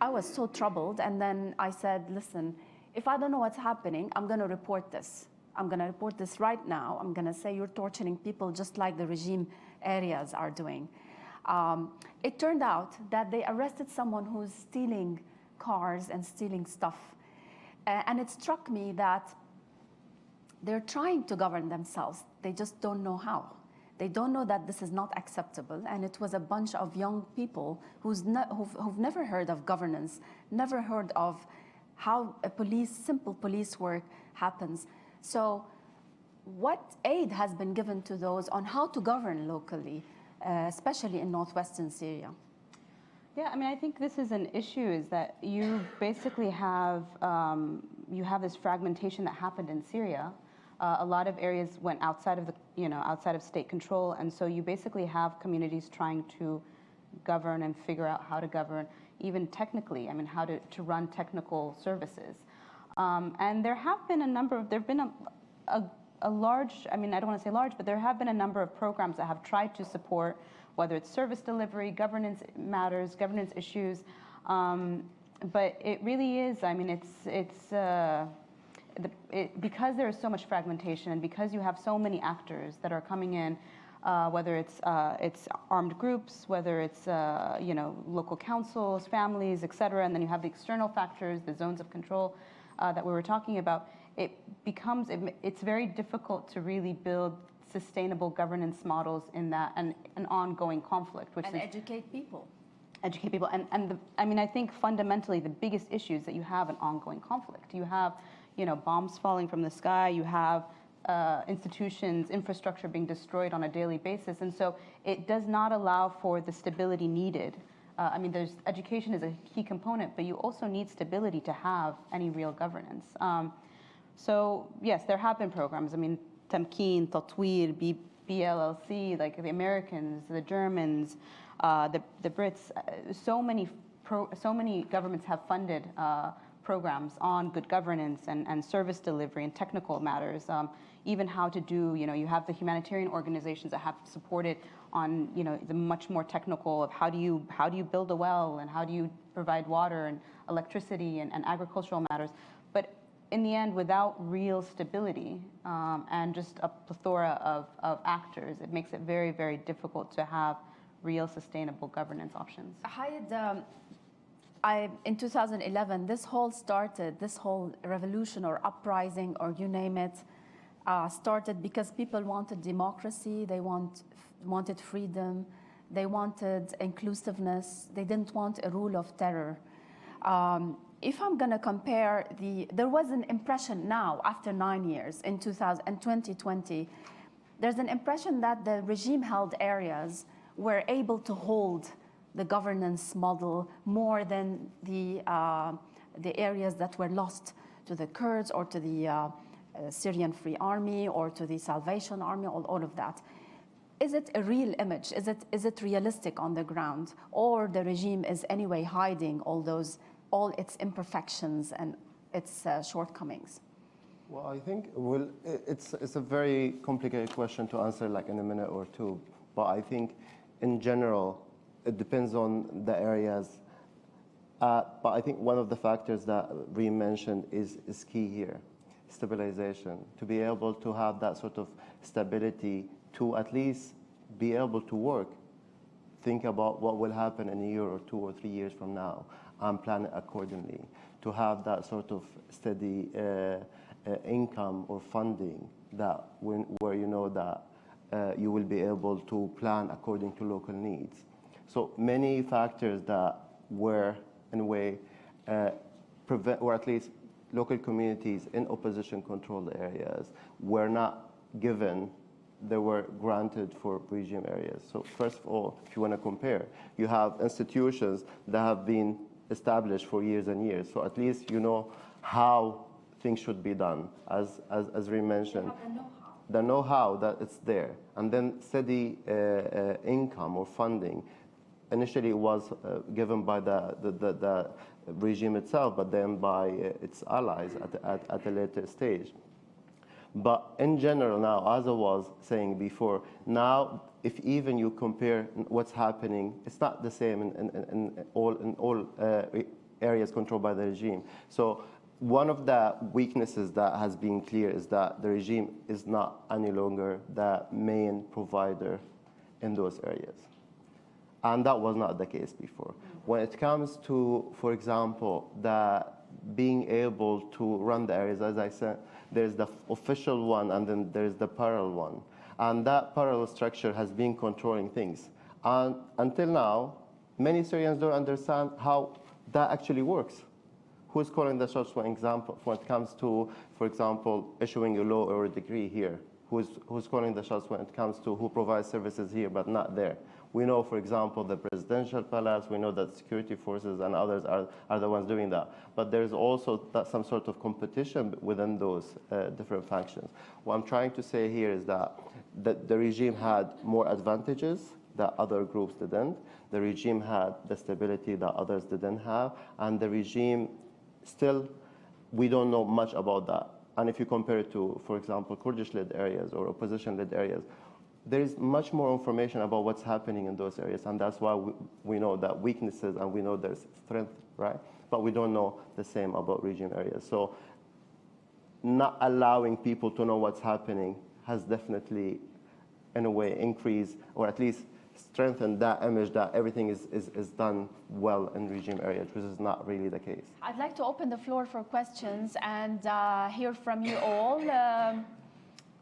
I was so troubled, and then I said, listen, if I don't know what's happening, I'm going to report this. I'm going to report this right now. I'm going to say you're torturing people just like the regime areas are doing. It turned out that they arrested someone who's stealing cars and stealing stuff. And it struck me that they're trying to govern themselves. They just don't know how. They don't know that this is not acceptable. And it was a bunch of young people who've never heard of governance, never heard of how simple police work happens. So what aid has been given to those on how to govern locally, especially in Northwestern Syria? Yeah, I mean, I think this is an issue, is that you basically have, this fragmentation that happened in Syria. A lot of areas went outside of outside of state control, and so you basically have communities trying to govern and figure out how to govern, even technically. I mean, how to run technical services. And there have been a large, I mean, I don't want to say large, but there have been a number of programs that have tried to support, whether it's service delivery, governance matters, governance issues. But it really is, I mean, because there is so much fragmentation, and because you have so many actors that are coming in, whether it's armed groups, whether it's local councils, families, et cetera, and then you have the external factors, the zones of control that we were talking about, it's very difficult to really build sustainable governance models in that, and an ongoing conflict, which and educate people. Educate people, I mean, I think fundamentally the biggest issue is that you have an ongoing conflict. You have, bombs falling from the sky. You have institutions, infrastructure being destroyed on a daily basis, and so it does not allow for the stability needed. I mean, education is a key component, but you also need stability to have any real governance. So yes, there have been programs. I mean, Tamkeen, Tatweer, BLLC, like the Americans, the Germans, the Brits, so many governments have funded programs on good governance and service delivery and technical matters. Even how to do, you have the humanitarian organizations that have supported on, the much more technical of how do you build a well, and how do you provide water and electricity and agricultural matters. But in the end, without real stability and just a plethora of actors, it makes it very, very difficult to have real sustainable governance options. Hayed, in 2011, this whole revolution or uprising, or you name it, started because people wanted democracy, they wanted freedom, they wanted inclusiveness, they didn't want a rule of terror. If I'm going to compare there was an impression now, after 9 years, in 2020, there's an impression that the regime-held areas were able to hold the governance model more than the areas that were lost to the Kurds or to the Syrian Free Army or to the Salvation Army, all of that. Is it a real image? Is it realistic on the ground? Or the regime is anyway hiding all its imperfections and its shortcomings? Well, I think it's a very complicated question to answer like in a minute or two. But I think in general, it depends on the areas. But I think one of the factors that Reem mentioned is key here, stabilization. To be able to have that sort of stability, to at least be able to work, think about what will happen in a year or 2 or 3 years from now, and plan it accordingly. To have that sort of steady income or funding that where you know that you will be able to plan according to local needs. So many factors that were, in a way, prevent, or at least local communities in opposition-controlled areas were not given, they were granted for regime areas. So first of all, if you want to compare, you have institutions that have been established for years and years. So at least you know how things should be done, as Reem mentioned. The know-how that it's there. And then steady income or funding. Initially, it was given by the regime itself, but then by its allies at a later stage. But in general now, as I was saying before, now if even you compare what's happening, it's not the same in all areas controlled by the regime. So one of the weaknesses that has been clear is that the regime is not any longer the main provider in those areas. And that was not the case before. When it comes to, for example, the being able to run the areas, as I said, there's the official one and then there's the parallel one. And that parallel structure has been controlling things. And until now, many Syrians don't understand how that actually works. Who's calling the shots, for example, when it comes to, for example, issuing a law or a decree here? Who's calling the shots when it comes to who provides services here but not there? We know, for example, the presidential palace, we know that security forces and others are the ones doing that. But there's also some sort of competition within those different factions. What I'm trying to say here is that the regime had more advantages that other groups didn't. The regime had the stability that others didn't have. And the regime still, we don't know much about that. And if you compare it to, for example, Kurdish-led areas or opposition-led areas, there is much more information about what's happening in those areas, and that's why we know that weaknesses and we know there's strength, right? But we don't know the same about regime areas. So not allowing people to know what's happening has definitely, in a way, increased or at least strengthened that image that everything is done well in regime areas, which is not really the case. I'd like to open the floor for questions and hear from you all.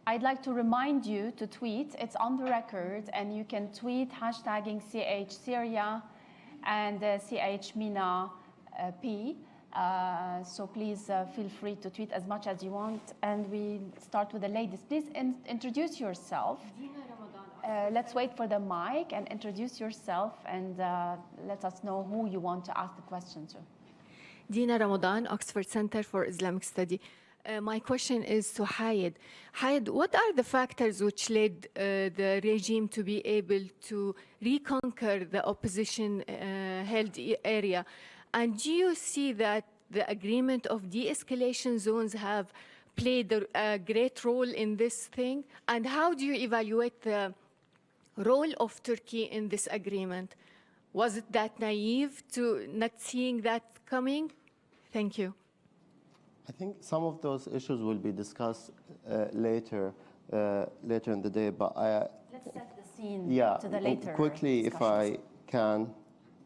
I'd like to remind you to tweet. It's on the record, and you can tweet hashtagging CHSyria and CHMINA-P. So please feel free to tweet as much as you want. And we start with the ladies. Please introduce yourself. Let's wait for the mic and introduce yourself and let us know who you want to ask the question to. Dina Ramadan, Oxford Center for Islamic Study. My question is to Hayed. Hayed, what are the factors which led the regime to be able to reconquer the opposition-held area? And do you see that the agreement of de-escalation zones have played a great role in this thing? And how do you evaluate the role of Turkey in this agreement? Was it that naive to not seeing that coming? Thank you. I think some of those issues will be discussed later in the day, but let's set the scene to the later quickly, if I can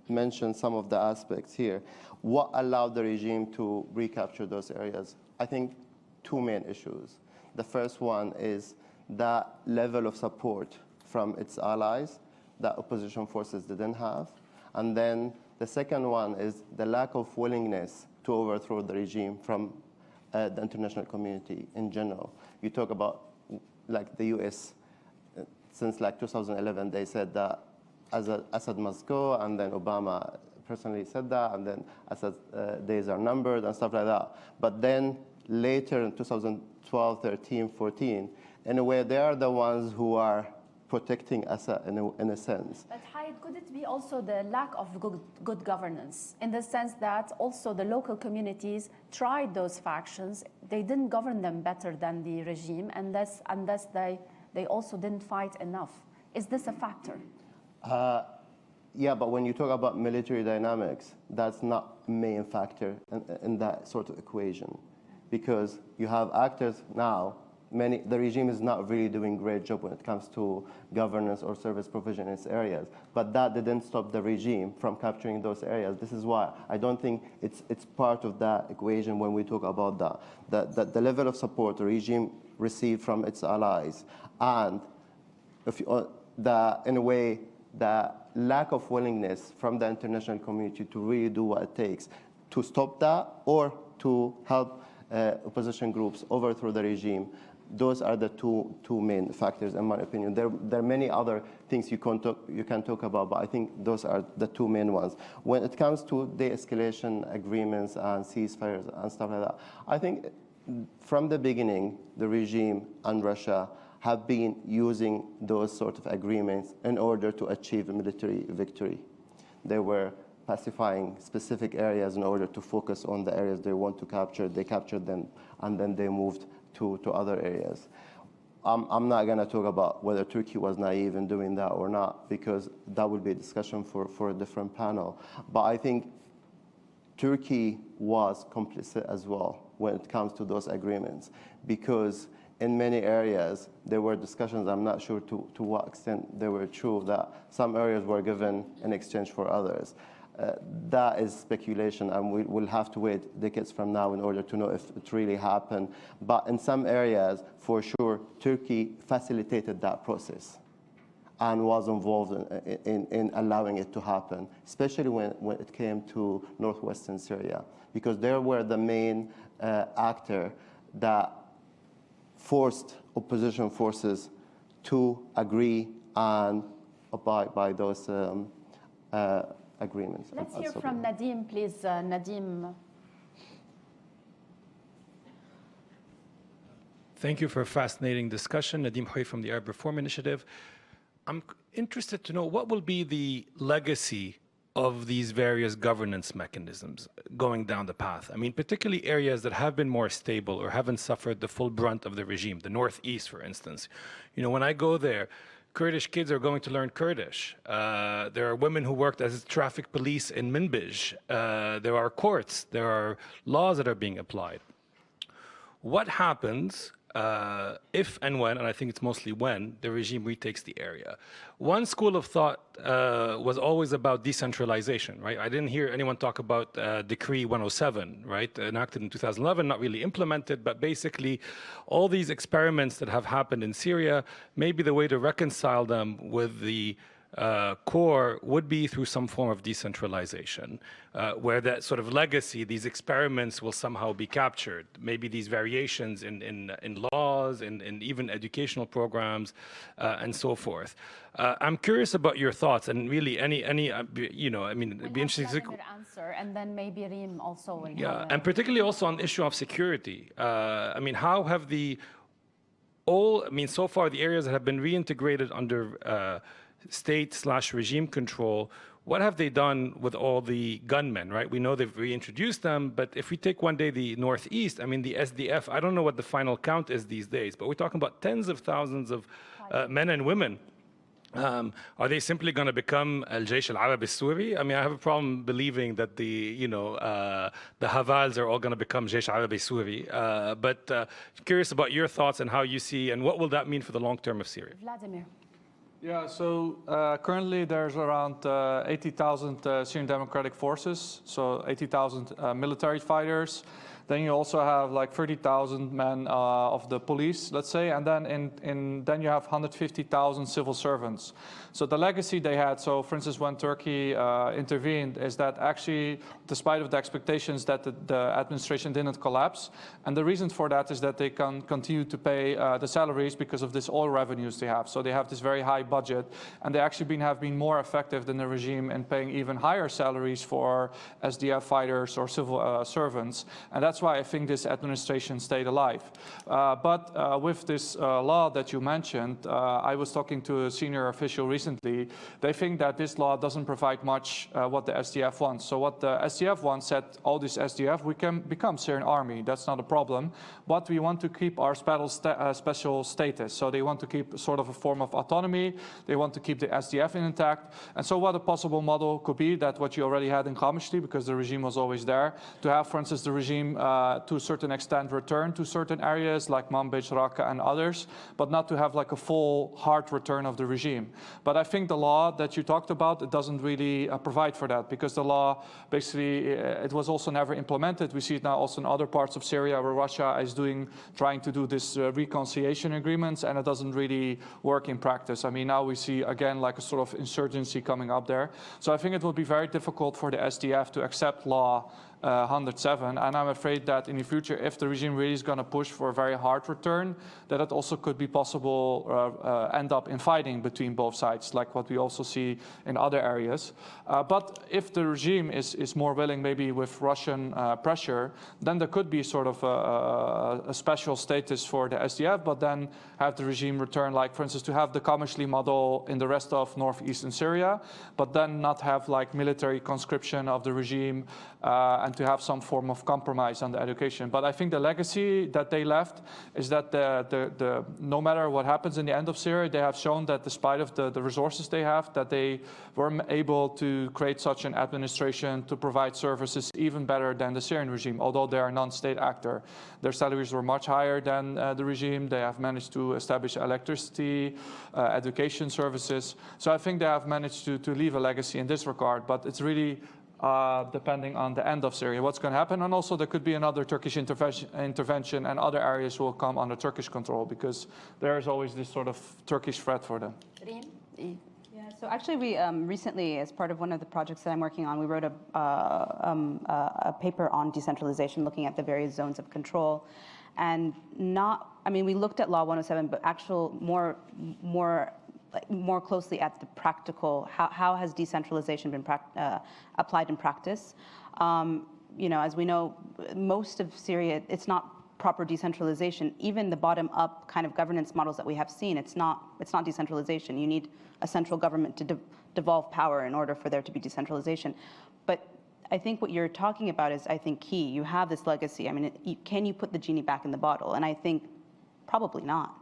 mention some of the aspects here. What allowed the regime to recapture those areas? I think two main issues. The first one is that level of support from its allies that opposition forces didn't have. And then the second one is the lack of willingness to overthrow the regime from the international community in general. You talk about like the US, since like 2011, they said that Assad must go, and then Obama personally said that, and then Assad's days are numbered and stuff like that. But then later in 2012, 13, 14, in a way, they are the ones who are protecting Assad in a sense. But Hayed, could it be also the lack of good governance, in the sense that also the local communities tried those factions, they didn't govern them better than the regime, unless they also didn't fight enough? Is this a factor? Yeah, but when you talk about military dynamics, that's not a main factor in that sort of equation, because you have actors now. The regime is not really doing a great job when it comes to governance or service provision in its areas. But that didn't stop the regime from capturing those areas. This is why I don't think it's part of that equation when we talk about that. The level of support the regime received from its allies, and in a way, the lack of willingness from the international community to really do what it takes to stop that or to help opposition groups overthrow the regime. Those are the two main factors, in my opinion. There are many other things you can talk about, but I think those are the two main ones. When it comes to de-escalation agreements and ceasefires and stuff like that, I think from the beginning, the regime and Russia have been using those sort of agreements in order to achieve a military victory. They were pacifying specific areas in order to focus on the areas they want to capture. They captured them, and then they moved to other areas. I'm not going to talk about whether Turkey was naive in doing that or not, because that would be a discussion for a different panel. But I think Turkey was complicit as well when it comes to those agreements, because in many areas there were discussions, I'm not sure to what extent they were true, that some areas were given in exchange for others. That is speculation, and we'll have to wait decades from now in order to know if it really happened. But in some areas, for sure, Turkey facilitated that process and was involved in allowing it to happen, especially when it came to Northwestern Syria, because they were the main actor that forced opposition forces to agree and abide by those agreements. Let's hear from Nadim, please. Nadim. Thank you for a fascinating discussion. Nadim Hoy from the Arab Reform Initiative. I'm interested to know what will be the legacy of these various governance mechanisms going down the path. I mean, particularly areas that have been more stable or haven't suffered the full brunt of the regime, the Northeast, for instance. You know, when I go there, Kurdish kids are going to learn Kurdish. There are women who worked as traffic police in Minbij. There are courts. There are laws that are being applied. What happens if and when, and I think it's mostly when, the regime retakes the area? One school of thought was always about decentralization, right? I didn't hear anyone talk about Decree 107, right? Enacted in 2011, not really implemented, but basically all these experiments that have happened in Syria, maybe the way to reconcile them with the core would be through some form of decentralization, where that sort of legacy, these experiments will somehow be captured. Maybe these variations in laws, in even educational programs, and so forth. I'm curious about your thoughts, and really any you know, I mean, it'd be interesting to answer, and then maybe Reem also will. Yeah, and particularly also on the issue of security. I mean, how have so far the areas that have been reintegrated under state/regime control, what have they done with all the gunmen, right? We know they've reintroduced them, but if we take one day the Northeast, I mean, the SDF, I don't know what the final count is these days, but we're talking about tens of thousands of men and women. Are they simply going to become Al-Jaysh al-Arab al-Suri? I mean, I have a problem believing that the Havals are all going to become Jaysh al-Arab al-Suri. But curious about your thoughts and how you see, and what will that mean for the long term of Syria? Vladimir. Yeah, so currently there's around 80,000 Syrian Democratic Forces, so 80,000 military fighters. Then you also have like 30,000 men of the police, let's say, and then then you have 150,000 civil servants. So the legacy they had, so for instance, when Turkey intervened, is that actually, despite of the expectations that the administration didn't collapse, and the reason for that is that they can continue to pay the salaries because of this oil revenues they have. So they have this very high budget, and they actually have been more effective than the regime in paying even higher salaries for SDF fighters or civil servants, and that's why I think this administration stayed alive. But with this law that you mentioned, I was talking to a senior official recently. They think that this law doesn't provide much what the SDF wants. So what the SDF wants, said all this SDF, we can become Syrian army. That's not a problem. But we want to keep our special status. So they want to keep sort of a form of autonomy. They want to keep the SDF intact. And so what a possible model could be, that what you already had in Qamishli, because the regime was always there, to have, for instance, the regime to a certain extent return to certain areas like Manbij, Raqqa, and others, but not to have like a full hard return of the regime. But I think the law that you talked about, it doesn't really provide for that, because the law basically, it was also never implemented. We see it now also in other parts of Syria where Russia is trying to do this reconciliation agreements, and it doesn't really work in practice. I mean, now we see again like a sort of insurgency coming up there. So I think it will be very difficult for the SDF to accept law 107, and I'm afraid that in the future, if the regime really is going to push for a very hard return, that it also could be possible end up in fighting between both sides, like what we also see in other areas. But if the regime is more willing, maybe with Russian pressure, then there could be sort of a special status for the SDF, but then have the regime return, like for instance, to have the Qamishli model in the rest of northeastern Syria, but then not have like military conscription of the regime, and to have some form of compromise on the education. But I think the legacy that they left is that no matter what happens in the end of Syria, they have shown that despite of the resources they have, that they were able to create such an administration to provide services even better than the Syrian regime, although they are a non-state actor. Their salaries were much higher than the regime. They have managed to establish electricity, education services. So I think they have managed to leave a legacy in this regard, but it's really depending on the end of Syria, what's going to happen. And also there could be another Turkish intervention and other areas will come under Turkish control because there is always this sort of Turkish threat for them. Yeah, so actually we recently, as part of one of the projects that I'm working on, we wrote a paper on decentralization looking at the various zones of control. And we looked at Law 107, but more closely at the practical, how has decentralization been applied in practice? As we know, most of Syria, it's not proper decentralization. Even the bottom-up kind of governance models that we have seen, it's not decentralization. You need a central government to devolve power in order for there to be decentralization. But I think what you're talking about is, I think, key. You have this legacy. I mean, can you put the genie back in the bottle? And I think probably not.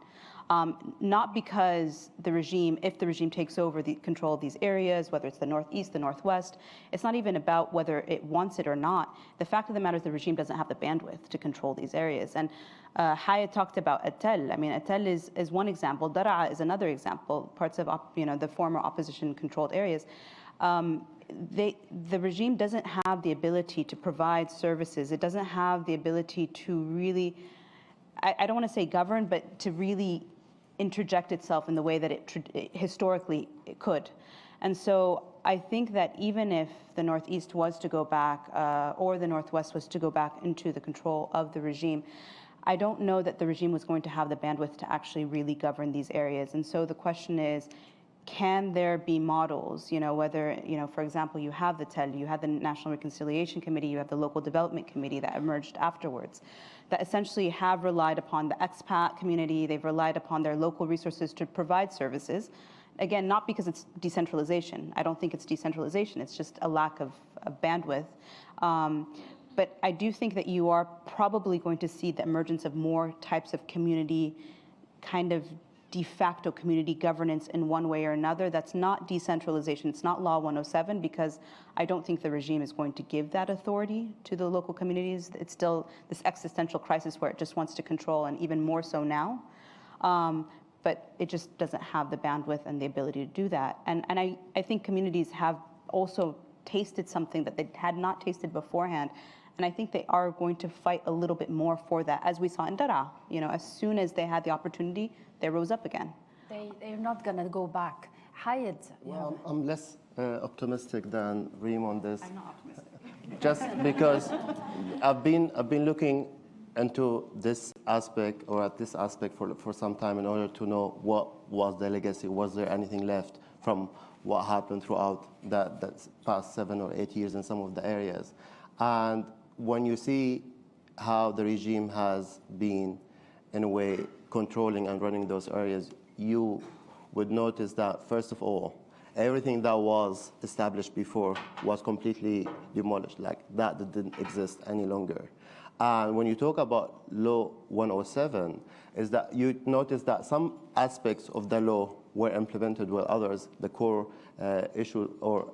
Not because if the regime takes over the control of these areas, whether it's the Northeast, the Northwest, it's not even about whether it wants it or not. The fact of the matter is the regime doesn't have the bandwidth to control these areas. And Hayat talked about Atel. I mean, Atel is one example. Daraa is another example, parts of the former opposition-controlled areas. The regime doesn't have the ability to provide services. It doesn't have the ability to really, I don't want to say govern, but to really interject itself in the way that it historically it could. And so I think that even if the Northeast was to go back or the Northwest was to go back into the control of the regime, I don't know that the regime was going to have the bandwidth to actually really govern these areas. And so the question is, can there be models, whether, for example, you have the TEL, you have the National Reconciliation Committee, you have the Local Development Committee that emerged afterwards, that essentially have relied upon the expat community, they've relied upon their local resources to provide services. Again, not because it's decentralization. I don't think it's decentralization, it's just a lack of bandwidth. But I do think that you are probably going to see the emergence of more types of community kind of de facto community governance in one way or another. That's not decentralization. It's not Law 107, because I don't think the regime is going to give that authority to the local communities. It's still this existential crisis where it just wants to control, and even more so now. But it just doesn't have the bandwidth and the ability to do that. And I think communities have also tasted something that they had not tasted beforehand. And I think they are going to fight a little bit more for that, as we saw in Daraa. As soon as they had the opportunity, they rose up again. They're not going to go back. Hayat. Well, I'm less optimistic than Reem on this. I'm not optimistic. Just because I've been looking into this aspect, or at this aspect for some time, in order to know what was the legacy. Was there anything left from what happened throughout that past 7 or 8 years in some of the areas? And when you see how the regime has been, in a way, controlling and running those areas, you would notice that, first of all, everything that was established before was completely demolished. Like, that didn't exist any longer. And when you talk about Law 107, is that you notice that some aspects of the law were implemented, while others, the core issue or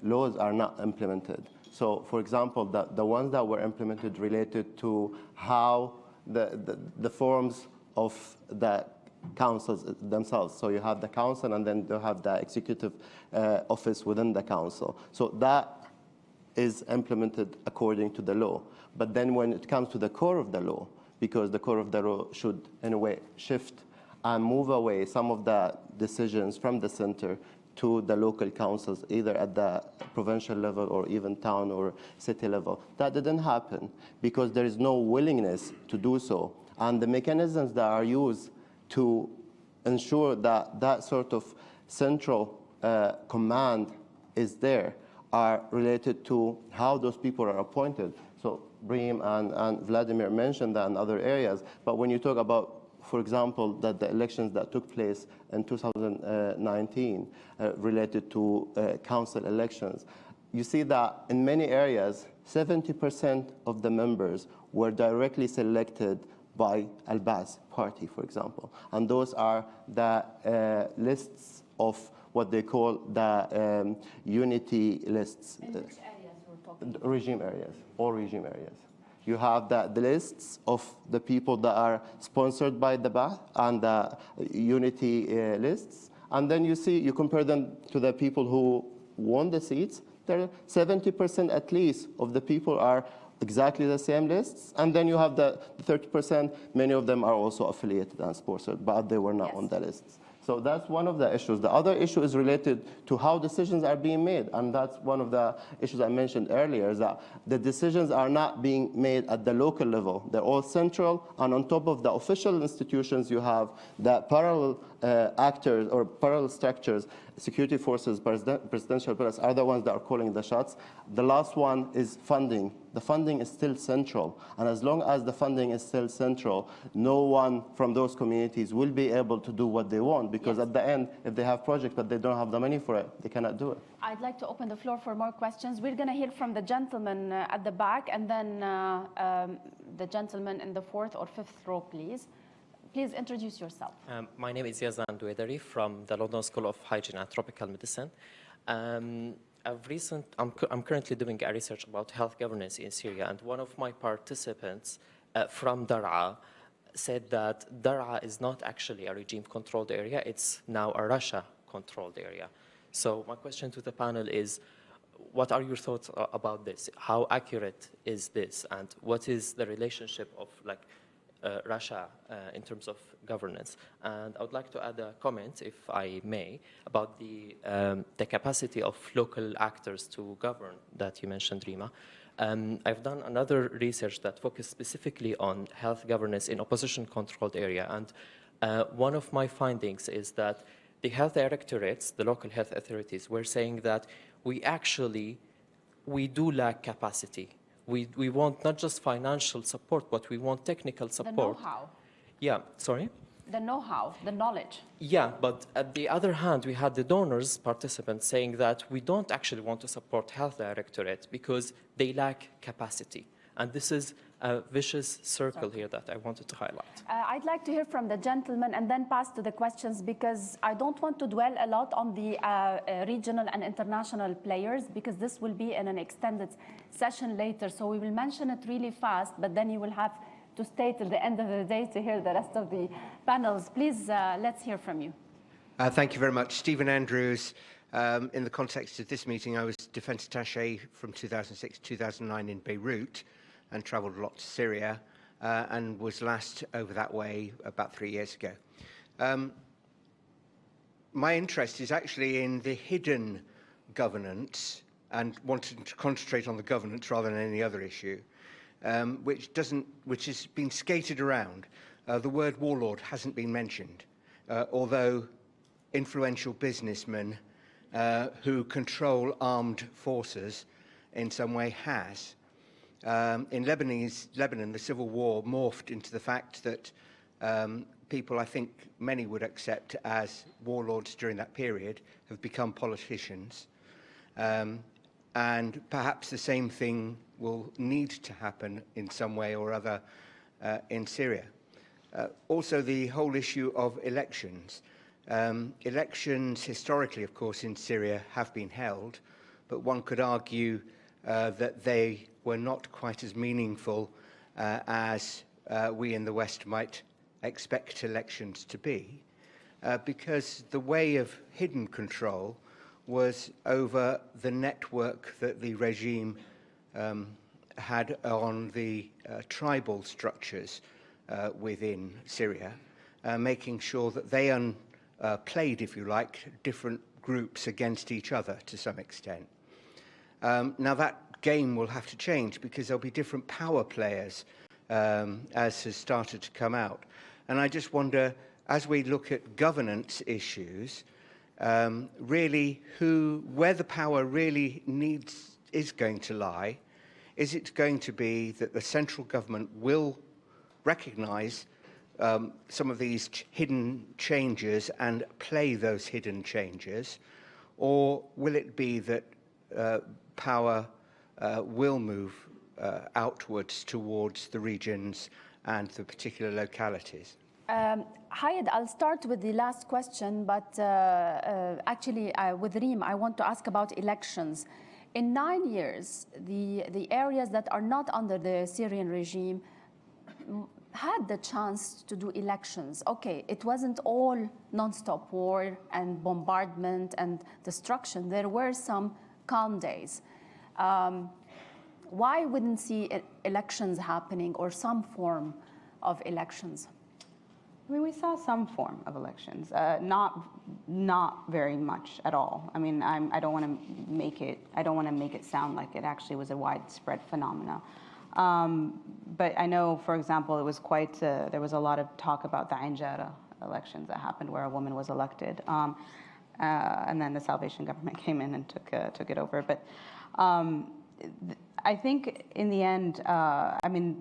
laws, are not implemented. So, for example, the ones that were implemented related to how the forms of the councils themselves. So you have the council, and then you have the executive office within the council. So that is implemented according to the law. But then when it comes to the core of the law, because the core of the law should, in a way, shift and move away some of the decisions from the center to the local councils, either at the provincial level or even town or city level. That didn't happen because there is no willingness to do so. And the mechanisms that are used to ensure that that sort of central command is there are related to how those people are appointed. So Bream and Vladimir mentioned that in other areas, but when you talk about, for example, that the elections that took place in 2019 related to council elections, you see that in many areas, 70% of the members were directly selected by Al-Ba'ath party, for example. And those are the lists of what they call the unity lists. In which areas we're talking? Regime areas, all regime areas. You have the lists of the people that are sponsored by the Ba'ath and the unity lists. And then you compare them to the people who won the seats. There are 70% at least of the people are exactly the same lists. And then you have the 30%, many of them are also affiliated and sponsored, but they were not on the lists. So that's one of the issues. The other issue is related to how decisions are being made. And that's one of the issues I mentioned earlier, is that the decisions are not being made at the local level. They're all central. And on top of the official institutions, you have the parallel actors or parallel structures. Security forces, presidential pillars are the ones that are calling the shots. The last one is funding. The funding is still central. And as long as the funding is still central, no one from those communities will be able to do what they want. Because at the end, if they have projects but they don't have the money for it, they cannot do it. I'd like to open the floor for more questions. We're going to hear from the gentleman at the back, and then the gentleman in the fourth or fifth row, please. Please introduce yourself. My name is Yazan Douedari from the London School of Hygiene and Tropical Medicine. I'm currently doing a research about health governance in Syria, and one of my participants from Dar'a said that Dar'a is not actually a regime-controlled area, it's now a Russia-controlled area. So my question to the panel is, what are your thoughts about this? How accurate is this, and what is the relationship of Russia in terms of governance? And I would like to add a comment, if I may, about the capacity of local actors to govern that you mentioned, Rima. I've done another research that focused specifically on health governance in opposition-controlled area, and one of my findings is that the health directorates, the local health authorities, were saying that we do lack capacity. We want not just financial support, but we want technical support. The know-how. Yeah, sorry? The know-how, the knowledge. Yeah, but at the other hand, we had the donors, participants, saying that we don't actually want to support health directorates because they lack capacity. And this is a vicious circle here that I wanted to highlight. I'd like to hear from the gentleman and then pass to the questions, because I don't want to dwell a lot on the regional and international players, because this will be in an extended session later. So we will mention it really fast, but then you will have to stay till the end of the day to hear the rest of the panels. Please, let's hear from you. Thank you very much. Stephen Andrews. In the context of this meeting, I was Defence Attaché from 2006 to 2009 in Beirut, and travelled a lot to Syria, and was last over that way about 3 years ago. My interest is actually in the hidden governance, and wanting to concentrate on the governance rather than any other issue, which has been skated around. The word warlord hasn't been mentioned, although influential businessmen who control armed forces in some way has. In Lebanon, the civil war morphed into the fact that people, I think many would accept as warlords during that period, have become politicians. And perhaps the same thing will need to happen in some way or other in Syria. Also, the whole issue of elections. Elections, historically, of course, in Syria have been held, but one could argue that they were not quite as meaningful as we in the West might expect elections to be, because the way of hidden control was over the network that the regime had on the tribal structures within Syria, making sure that they played, if you like, different groups against each other to some extent. Now that game will have to change, because there'll be different power players, as has started to come out. And I just wonder, as we look at governance issues, really where the power really is going to lie. Is it going to be that the central government will recognise some of these hidden changes and play those hidden changes, or will it be that power will move outwards towards the regions and the particular localities? Hayed, I'll start with the last question, but actually with Reem, I want to ask about elections. In 9 years, the areas that are not under the Syrian regime had the chance to do elections. Okay, it wasn't all non-stop war and bombardment and destruction. There were some calm days. Why wouldn't see elections happening or some form of elections? I mean, we saw some form of elections, not very much at all. I mean, I don't want to make it sound like it actually was a widespread phenomena. But I know, for example, it was quite. There was a lot of talk about the Ain Jara elections that happened, where a woman was elected, and then the Salvation government came in and took it over. But I think in the end, I mean,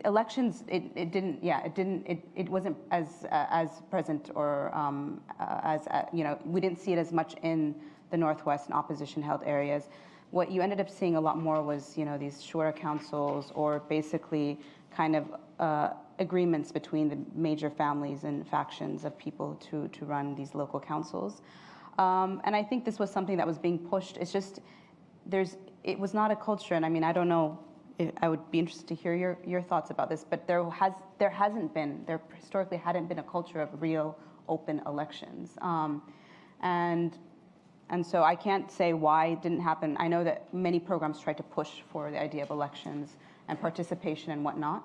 elections, it wasn't as present or we didn't see it as much in the Northwest and opposition held areas. What you ended up seeing a lot more was these shura councils, or basically kind of agreements between the major families and factions of people to run these local councils. And I think this was something that was being pushed. It's just it was not a culture, and I mean, I don't know. I would be interested to hear your thoughts about this, but there historically hadn't been a culture of real open elections, and so I can't say why it didn't happen. I know that many programs tried to push for the idea of elections and participation and whatnot,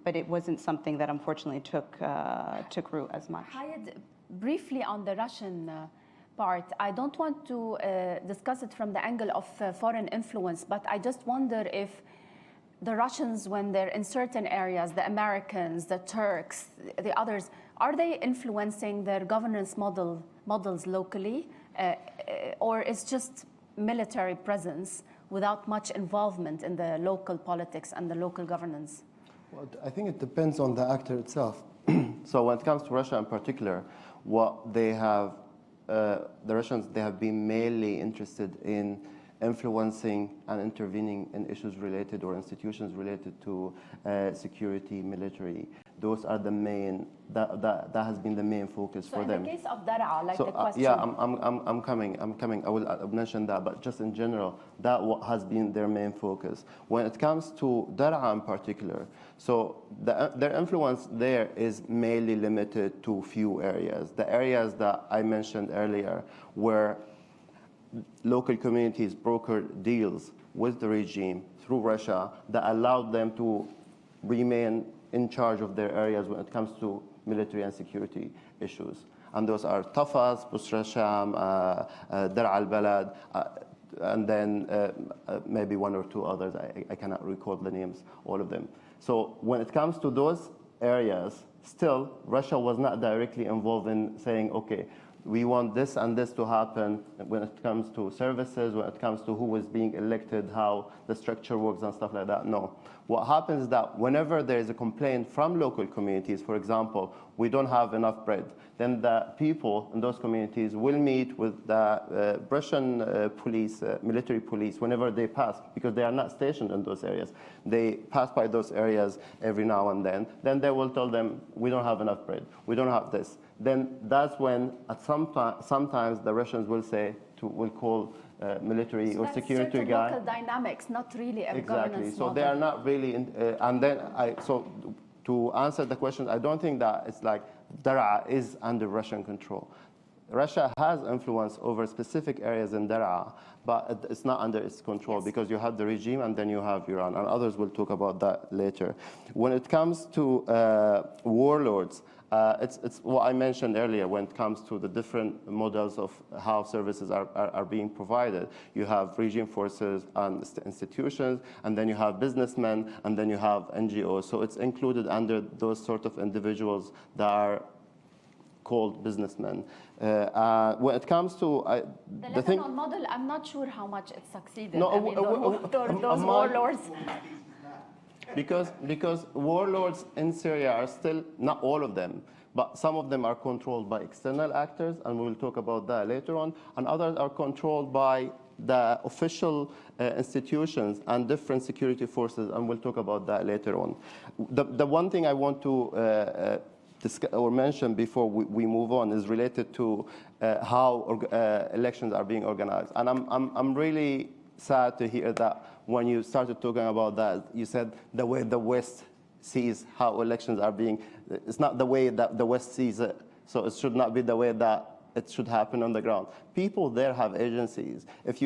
but it wasn't something that unfortunately took root as much. Hayed, briefly on the Russian part, I don't want to discuss it from the angle of foreign influence, but I just wonder if the Russians, when they're in certain areas, the Americans, the Turks, the others, are they influencing their governance models locally, or it's just military presence without much involvement in the local politics and the local governance? Well, I think it depends on the actor itself. So when it comes to Russia in particular, what they have the Russians, they have been mainly interested in influencing and intervening in issues related or institutions related to security, military. Those are the main, that has been the main focus for them. So in the case of Daraa, like the question. Yeah, I'm coming. I will mention that, but just in general, that has been their main focus. When it comes to Daraa in particular, so their influence there is mainly limited to few areas. The areas that I mentioned earlier, where local communities brokered deals with the regime through Russia that allowed them to remain in charge of their areas when it comes to military and security issues. And those are Tafas, Busra Sham, Dar al-Balad, and then maybe one or two others. I cannot recall the names, all of them. So when it comes to those areas, still, Russia was not directly involved in saying, okay, we want this and this to happen when it comes to services, when it comes to who is being elected, how the structure works and stuff like that. No. What happens is that whenever there is a complaint from local communities, for example, we don't have enough bread, then the people in those communities will meet with the Russian police, military police, whenever they pass, because they are not stationed in those areas. They pass by those areas every now and then. Then they will tell them, we don't have enough bread, we don't have this. Then that's when, at sometimes the Russians will say, will call military or security guy. Local dynamics, not really a exactly. governance So model. they are not really, and then so to answer the question, I don't think that it's like Daraa is under Russian control. Russia has influence over specific areas in Daraa, but it's not under its control, yes, because you have the regime and then you have Iran, and others will talk about that later. When it comes to warlords, it's what I mentioned earlier when it comes to the different models of how services are being provided. You have regime forces and institutions, and then you have businessmen, and then you have NGOs. So it's included under those sort of individuals that are called businessmen. When it comes to the Lebanon model, I'm not sure how much it succeeded. No, those warlords. Because warlords in Syria are still, not all of them, but some of them are controlled by external actors, and we will talk about that later on, and others are controlled by the official institutions and different security forces, and we'll talk about that later on. The one thing I want to discuss or mention before we move on is related to how elections are being organized. And I'm really sad to hear that when you started talking about that, you said the way the West sees how elections are being, it's not the way that the West sees it. So it should not be the way that it should happen on the ground. People there have agencies. If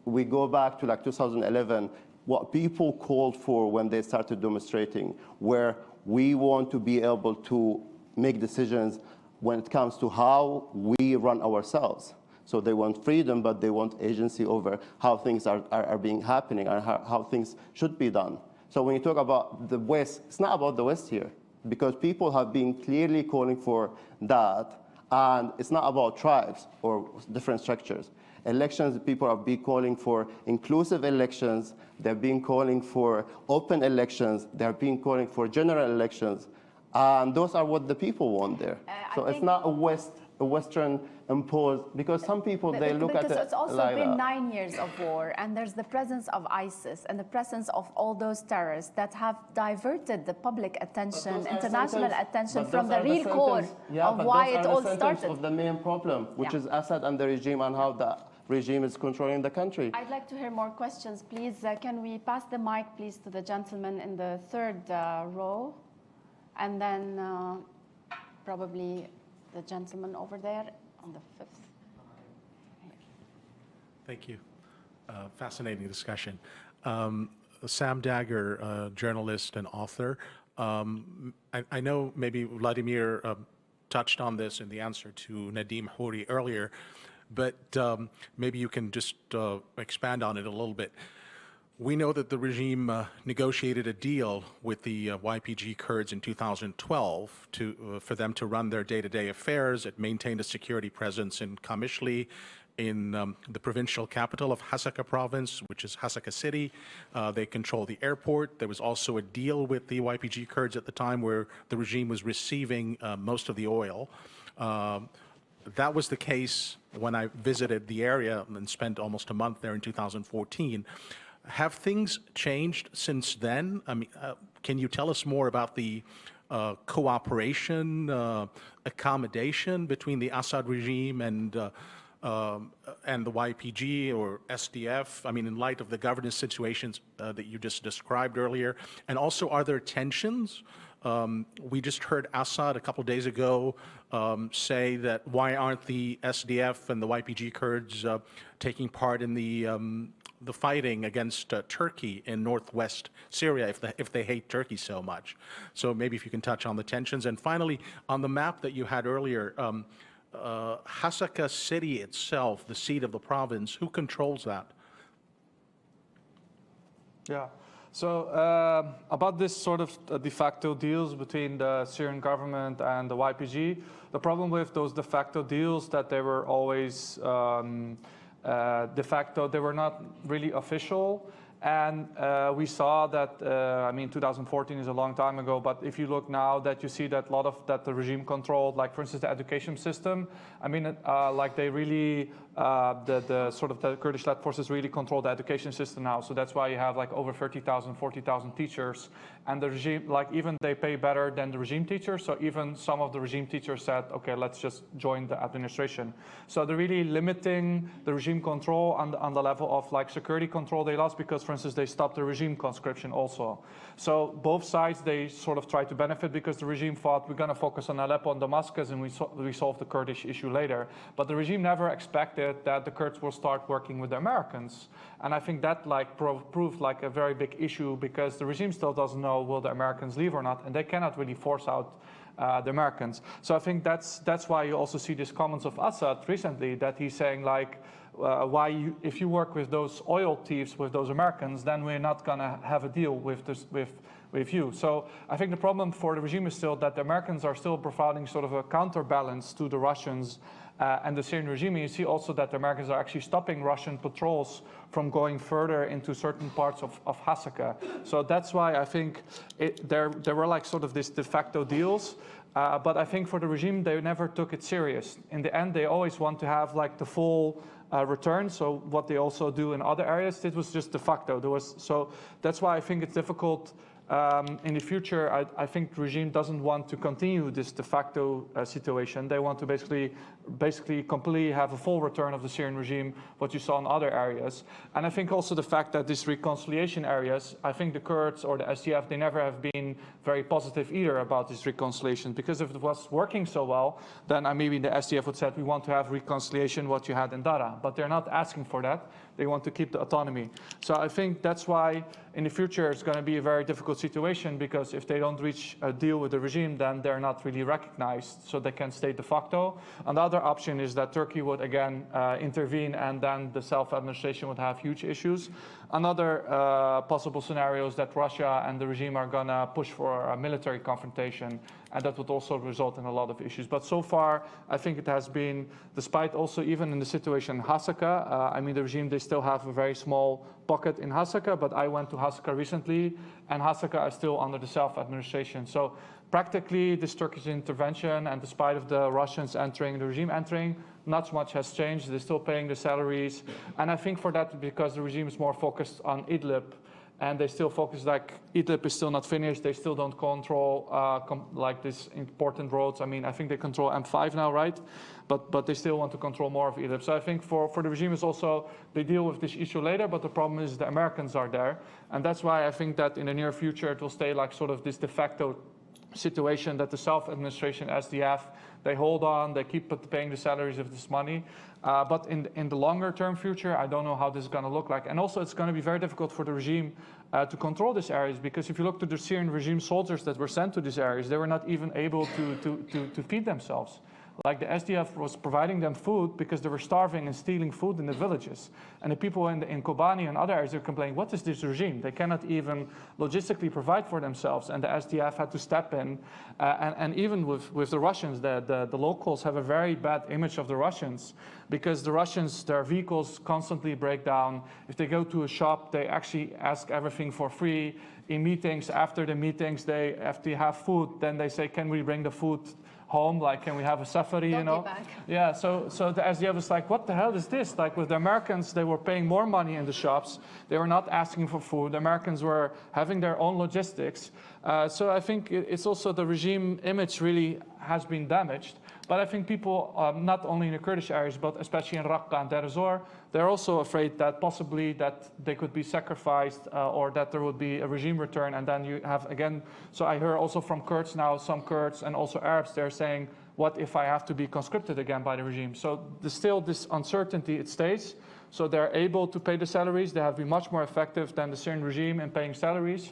we go back to like 2011, what people called for when they started demonstrating, where we want to be able to make decisions when it comes to how we run ourselves. So they want freedom, but they want agency over how things are being happening and how things should be done. So when you talk about the West, it's not about the West here, because people have been clearly calling for that, and it's not about tribes or different structures. Elections, people have been calling for inclusive elections, they've been calling for open elections, they've been calling for general elections, and those are what the people want there. So it's not a Western imposed, because some people, they look at it it's also like been that. 9 years of war, and there's the presence of ISIS and the presence of all those terrorists that have diverted the public attention, international attention from the real core of why it all started. Of the main problem, which is Assad and the regime and how the regime is controlling the country. I'd like to hear more questions, please. Can we pass the mic, please, to the gentleman in the third row, and then probably the gentleman over there on the fifth. Thank you. Fascinating discussion. Sam Dagger, journalist and author. I know maybe Vladimir touched on this in the answer to Nadim Houri earlier, but maybe you can just expand on it a little bit. We know that the regime negotiated a deal with the YPG Kurds in 2012 for them to run their day-to-day affairs. It maintained a security presence in Kamishli, in the provincial capital of Hasaka province, which is Hasaka city. They control the airport. There was also a deal with the YPG Kurds at the time where the regime was receiving most of the oil. That was the case when I visited the area and spent almost a month there in 2014. Have things changed since then? I mean, can you tell us more about the cooperation, accommodation between the Assad regime and the YPG or SDF? I mean, in light of the governance situations that you just described earlier, and also, are there tensions? We just heard Assad a couple of days ago say that why aren't the SDF and the YPG Kurds taking part in the fighting against Turkey in northwest Syria if they hate Turkey so much? So maybe if you can touch on the tensions. And finally, on the map that you had earlier, Hasaka city itself, the seat of the province, who controls that? Yeah. So about this sort of de facto deals between the Syrian government and the YPG, the problem with those de facto deals that they were always de facto, they were not really official. And we saw that, I mean, 2014 is a long time ago, but if you look now that you see that a lot of that the regime controlled, like for instance, the education system, I mean, like they really, the sort of the Kurdish-led forces really control the education system now. So that's why you have like over 30,000, 40,000 teachers. And the regime, like even they pay better than the regime teachers. So even some of the regime teachers said, okay, let's just join the administration. So they're really limiting the regime control on the level of like security control they lost because, for instance, they stopped the regime conscription also. So both sides, they sort of try to benefit because the regime thought we're going to focus on Aleppo and Damascus and we solve the Kurdish issue later. But the regime never expected that the Kurds will start working with the Americans. And I think that like proved like a very big issue because the regime still doesn't know will the Americans leave or not, and they cannot really force out the Americans. So I think that's why you also see these comments of Assad recently that he's saying like, if you work with those oil thieves, with those Americans, then we're not going to have a deal with you. So I think the problem for the regime is still that the Americans are still providing sort of a counterbalance to the Russians and the Syrian regime. And you see also that the Americans are actually stopping Russian patrols from going further into certain parts of Hasaka. So that's why I think there were like sort of these de facto deals. But I think for the regime, they never took it serious. In the end, they always want to have like the full return. So what they also do in other areas, it was just de facto. So that's why I think it's difficult in the future. I think the regime doesn't want to continue this de facto situation. They want to basically completely have a full return of the Syrian regime, what you saw in other areas. And I think also the fact that these reconciliation areas, I think the Kurds or the SDF, they never have been very positive either about this reconciliation, because if it was working so well, then maybe the SDF would say, we want to have reconciliation what you had in Dara, but they're not asking for that. They want to keep the autonomy. So I think that's why in the future it's going to be a very difficult situation, because if they don't reach a deal with the regime, then they're not really recognized, so they can stay de facto. And the other option is that Turkey would again intervene, and then the self-administration would have huge issues. Another possible scenario is that Russia and the regime are going to push for a military confrontation, and that would also result in a lot of issues. But so far, I think it has been, despite also even in the situation in Hasaka, I mean, the regime, they still have a very small pocket in Hasaka, but I went to Hasaka recently, and Hasaka is still under the self-administration. So practically, this Turkish intervention, and despite of the Russians entering, the regime entering, not much has changed. They're still paying the salaries. And I think for that, because the regime is more focused on Idlib, and they still focus, like, Idlib is still not finished. They still don't control like these important roads. I mean, I think they control M5 now, right? But they still want to control more of Idlib. So I think for the regime is also, they deal with this issue later, but the problem is the Americans are there. And that's why I think that in the near future, it will stay like sort of this de facto situation that the self-administration SDF, they hold on, they keep paying the salaries of this money. But in the longer term future, I don't know how this is going to look like. And also it's going to be very difficult for the regime to control these areas, because if you look to the Syrian regime soldiers that were sent to these areas, they were not even able to feed themselves. Like the SDF was providing them food because they were starving and stealing food in the villages. And the people in Kobani and other areas are complaining, what is this regime? They cannot even logistically provide for themselves. And the SDF had to step in. And even with the Russians, the locals have a very bad image of the Russians, because the Russians, their vehicles constantly break down. If they go to a shop, they actually ask everything for free. In meetings, after the meetings, if they have food, then they say, can we bring the food home? Like, can we have a safari, you know? Yeah, so the SDF was like, what the hell is this? Like, with the Americans, they were paying more money in the shops. They were not asking for food. The Americans were having their own logistics. So I think it's also the regime image really has been damaged. But I think people, not only in the Kurdish areas, but especially in Raqqa and Deir ez-Zor, they're also afraid that possibly that they could be sacrificed or that there would be a regime return. And then you have, again, so I hear also from Kurds now, some Kurds and also Arabs, they're saying, what if I have to be conscripted again by the regime? So there's still this uncertainty, it stays. So they're able to pay the salaries. They have been much more effective than the Syrian regime in paying salaries.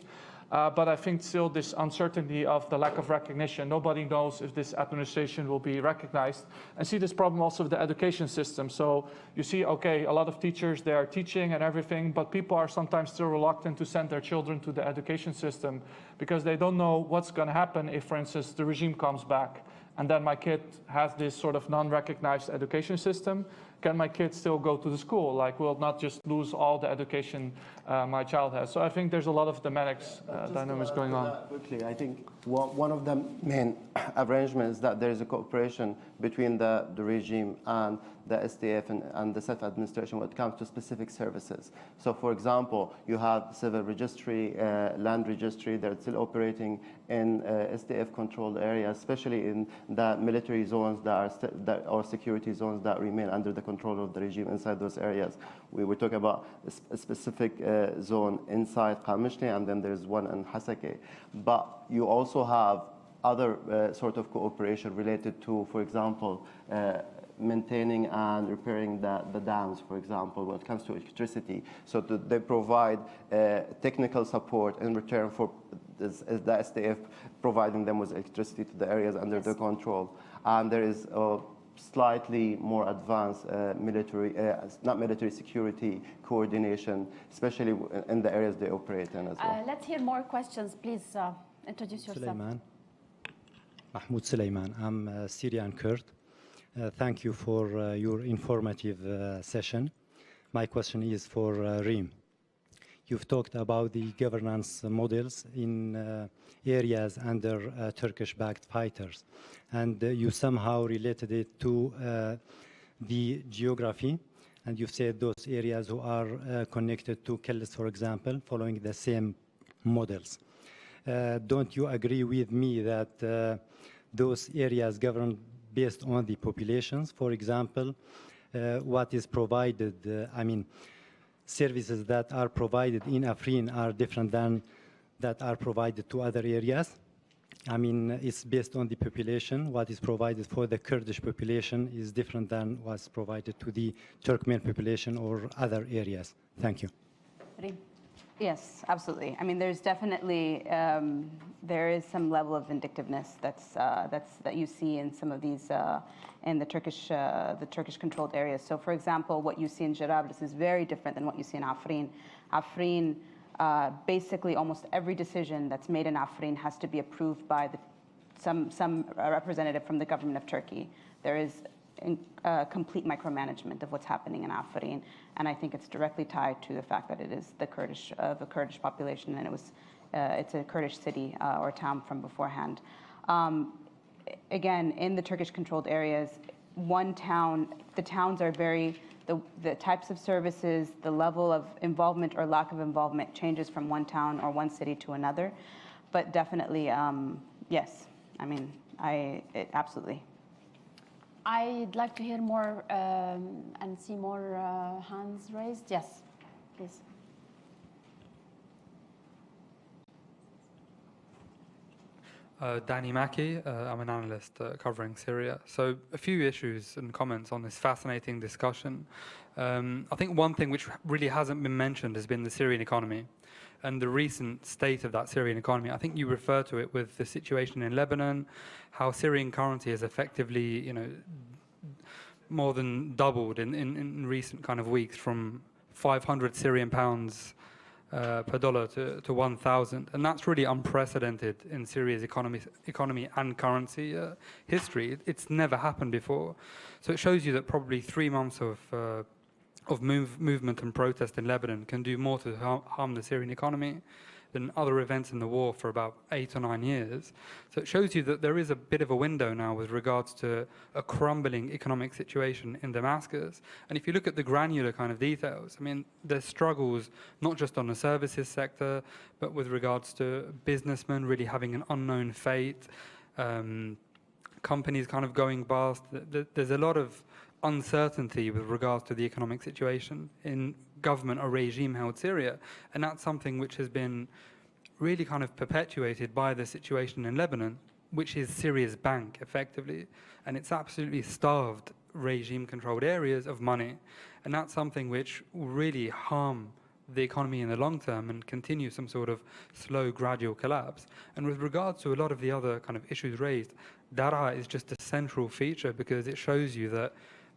But I think still this uncertainty of the lack of recognition. Nobody knows if this administration will be recognized. And see this problem also with the education system. So you see, okay, a lot of teachers, they are teaching and everything, but people are sometimes still reluctant to send their children to the education system because they don't know what's going to happen if, for instance, the regime comes back. And then my kid has this sort of non-recognized education system. Can my kid still go to the school? Like, will not just lose all the education my child has? So I think there's a lot of dynamics going on. Quickly, I think one of the main arrangements is that there is a cooperation between the regime and the SDF and the self-administration when it comes to specific services. So, for example, you have civil registry, land registry. They're still operating in SDF-controlled areas, especially in the military zones or security zones that remain under the control of the regime inside those areas. We were talking about a specific zone inside Qamishli, and then there's one in Hasake. But you also have other sort of cooperation related to, for example, maintaining and repairing the dams, for example, when it comes to electricity. So they provide technical support in return for the SDF providing them with electricity to the areas under their control. And there is a slightly more advanced not military security coordination, especially in the areas they operate in as well. Let's hear more questions. Please introduce yourself. Mahmoud Suleiman. I'm a Syrian Kurd. Thank you for your informative session. My question is for Reem. You've talked about the governance models in areas under Turkish-backed fighters, and you somehow related it to the geography, and you've said those areas who are connected to Kurdish, for example, following the same models. Don't you agree with me that those areas govern based on the populations? For example, what is provided, services that are provided in Afrin are different than that are provided to other areas. It's based on the population. What is provided for the Kurdish population is different than what's provided to the Turkmen population or other areas. Thank you. Reem. Yes, absolutely. There's definitely there is some level of vindictiveness that you see in some of these in the Turkish-controlled areas. So, for example, what you see in Jarablus is very different than what you see in Afrin. Afrin, basically, almost every decision that's made in Afrin has to be approved by some representative from the government of Turkey. There is complete micromanagement of what's happening in Afrin, and I think it's directly tied to the fact that it is the Kurdish population, and it's a Kurdish city or town from beforehand. Again, in the Turkish-controlled areas, the towns are the types of services, the level of involvement or lack of involvement changes from one town or one city to another, but definitely, yes. Absolutely. I'd like to hear more and see more hands raised. Yes, please. Danny Mackey, I'm an analyst covering Syria. So a few issues and comments on this fascinating discussion. I think one thing which really hasn't been mentioned has been the Syrian economy and the recent state of that Syrian economy. I think you refer to it with the situation in Lebanon, how Syrian currency has effectively, more than doubled in recent kind of weeks from 500 Syrian pounds per dollar to 1,000, and that's really unprecedented in Syria's economy and currency history. It's never happened before, so it shows you that probably 3 months of movement and protest in Lebanon can do more to harm the Syrian economy than other events in the war for about 8 or 9 years. So it shows you that there is a bit of a window now with regards to a crumbling economic situation in Damascus. And if you look at the granular kind of details, there's struggles not just on the services sector, but with regards to businessmen really having an unknown fate, companies kind of going bust. There's a lot of uncertainty with regards to the economic situation in government or regime-held Syria, and that's something which has been really kind of perpetuated by the situation in Lebanon, which is Syria's bank, effectively, and it's absolutely starved regime-controlled areas of money, and that's something which will really harm the economy in the long term and continue some sort of slow, gradual collapse. And with regards to a lot of the other kind of issues raised, Daraa is just a central feature because it shows you that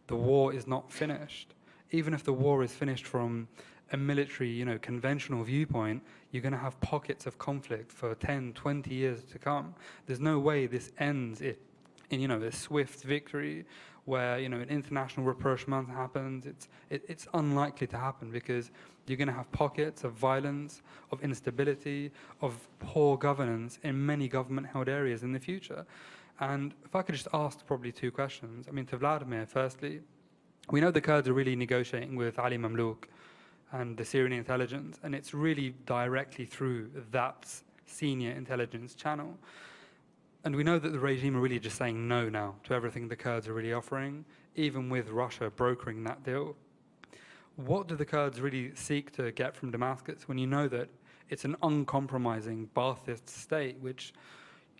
the war is not finished. Even if the war is finished from a military, conventional viewpoint, you're going to have pockets of conflict for 10, 20 years to come. There's no way this ends in a swift victory where, an international rapprochement happens. It's unlikely to happen because you're going to have pockets of violence, of instability, of poor governance in many government-held areas in the future. And if I could just ask probably 2 questions. To Vladimir, firstly, we know the Kurds are really negotiating with Ali Mamlouk and the Syrian intelligence, and it's really directly through that senior intelligence channel. And we know that the regime are really just saying no now to everything the Kurds are really offering, even with Russia brokering that deal. What do the Kurds really seek to get from Damascus when you know that it's an uncompromising Ba'athist state which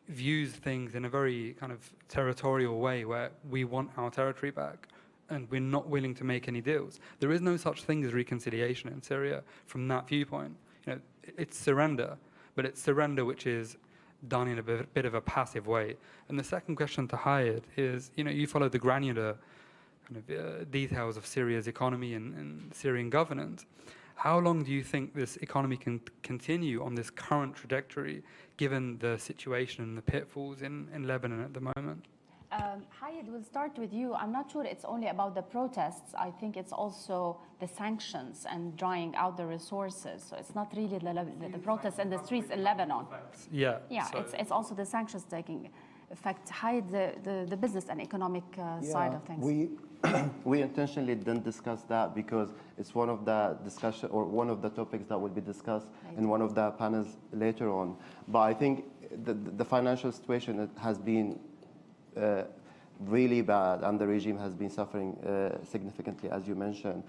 views things in a very kind of territorial way where we want our territory back and we're not willing to make any deals? There is no such thing as reconciliation in Syria from that viewpoint. It's surrender, but it's surrender which is done in a bit of a passive way. And the second question to Hayed is, you follow the granular kind of details of Syria's economy and Syrian governance. How long do you think this economy can continue on this current trajectory, given the situation and the pitfalls in Lebanon at the moment? Hayed, we'll start with you. I'm not sure it's only about the protests. I think it's also the sanctions and drying out the resources. So it's not really the protests in the streets in Lebanon. Yeah. Yeah, so it's also the sanctions taking effect. Hayed, the business and economic side of things. We intentionally didn't discuss that because it's one of the discussion or one of the topics that will be discussed in one of the panels later on. But I think the financial situation has been really bad, and the regime has been suffering significantly, as you mentioned.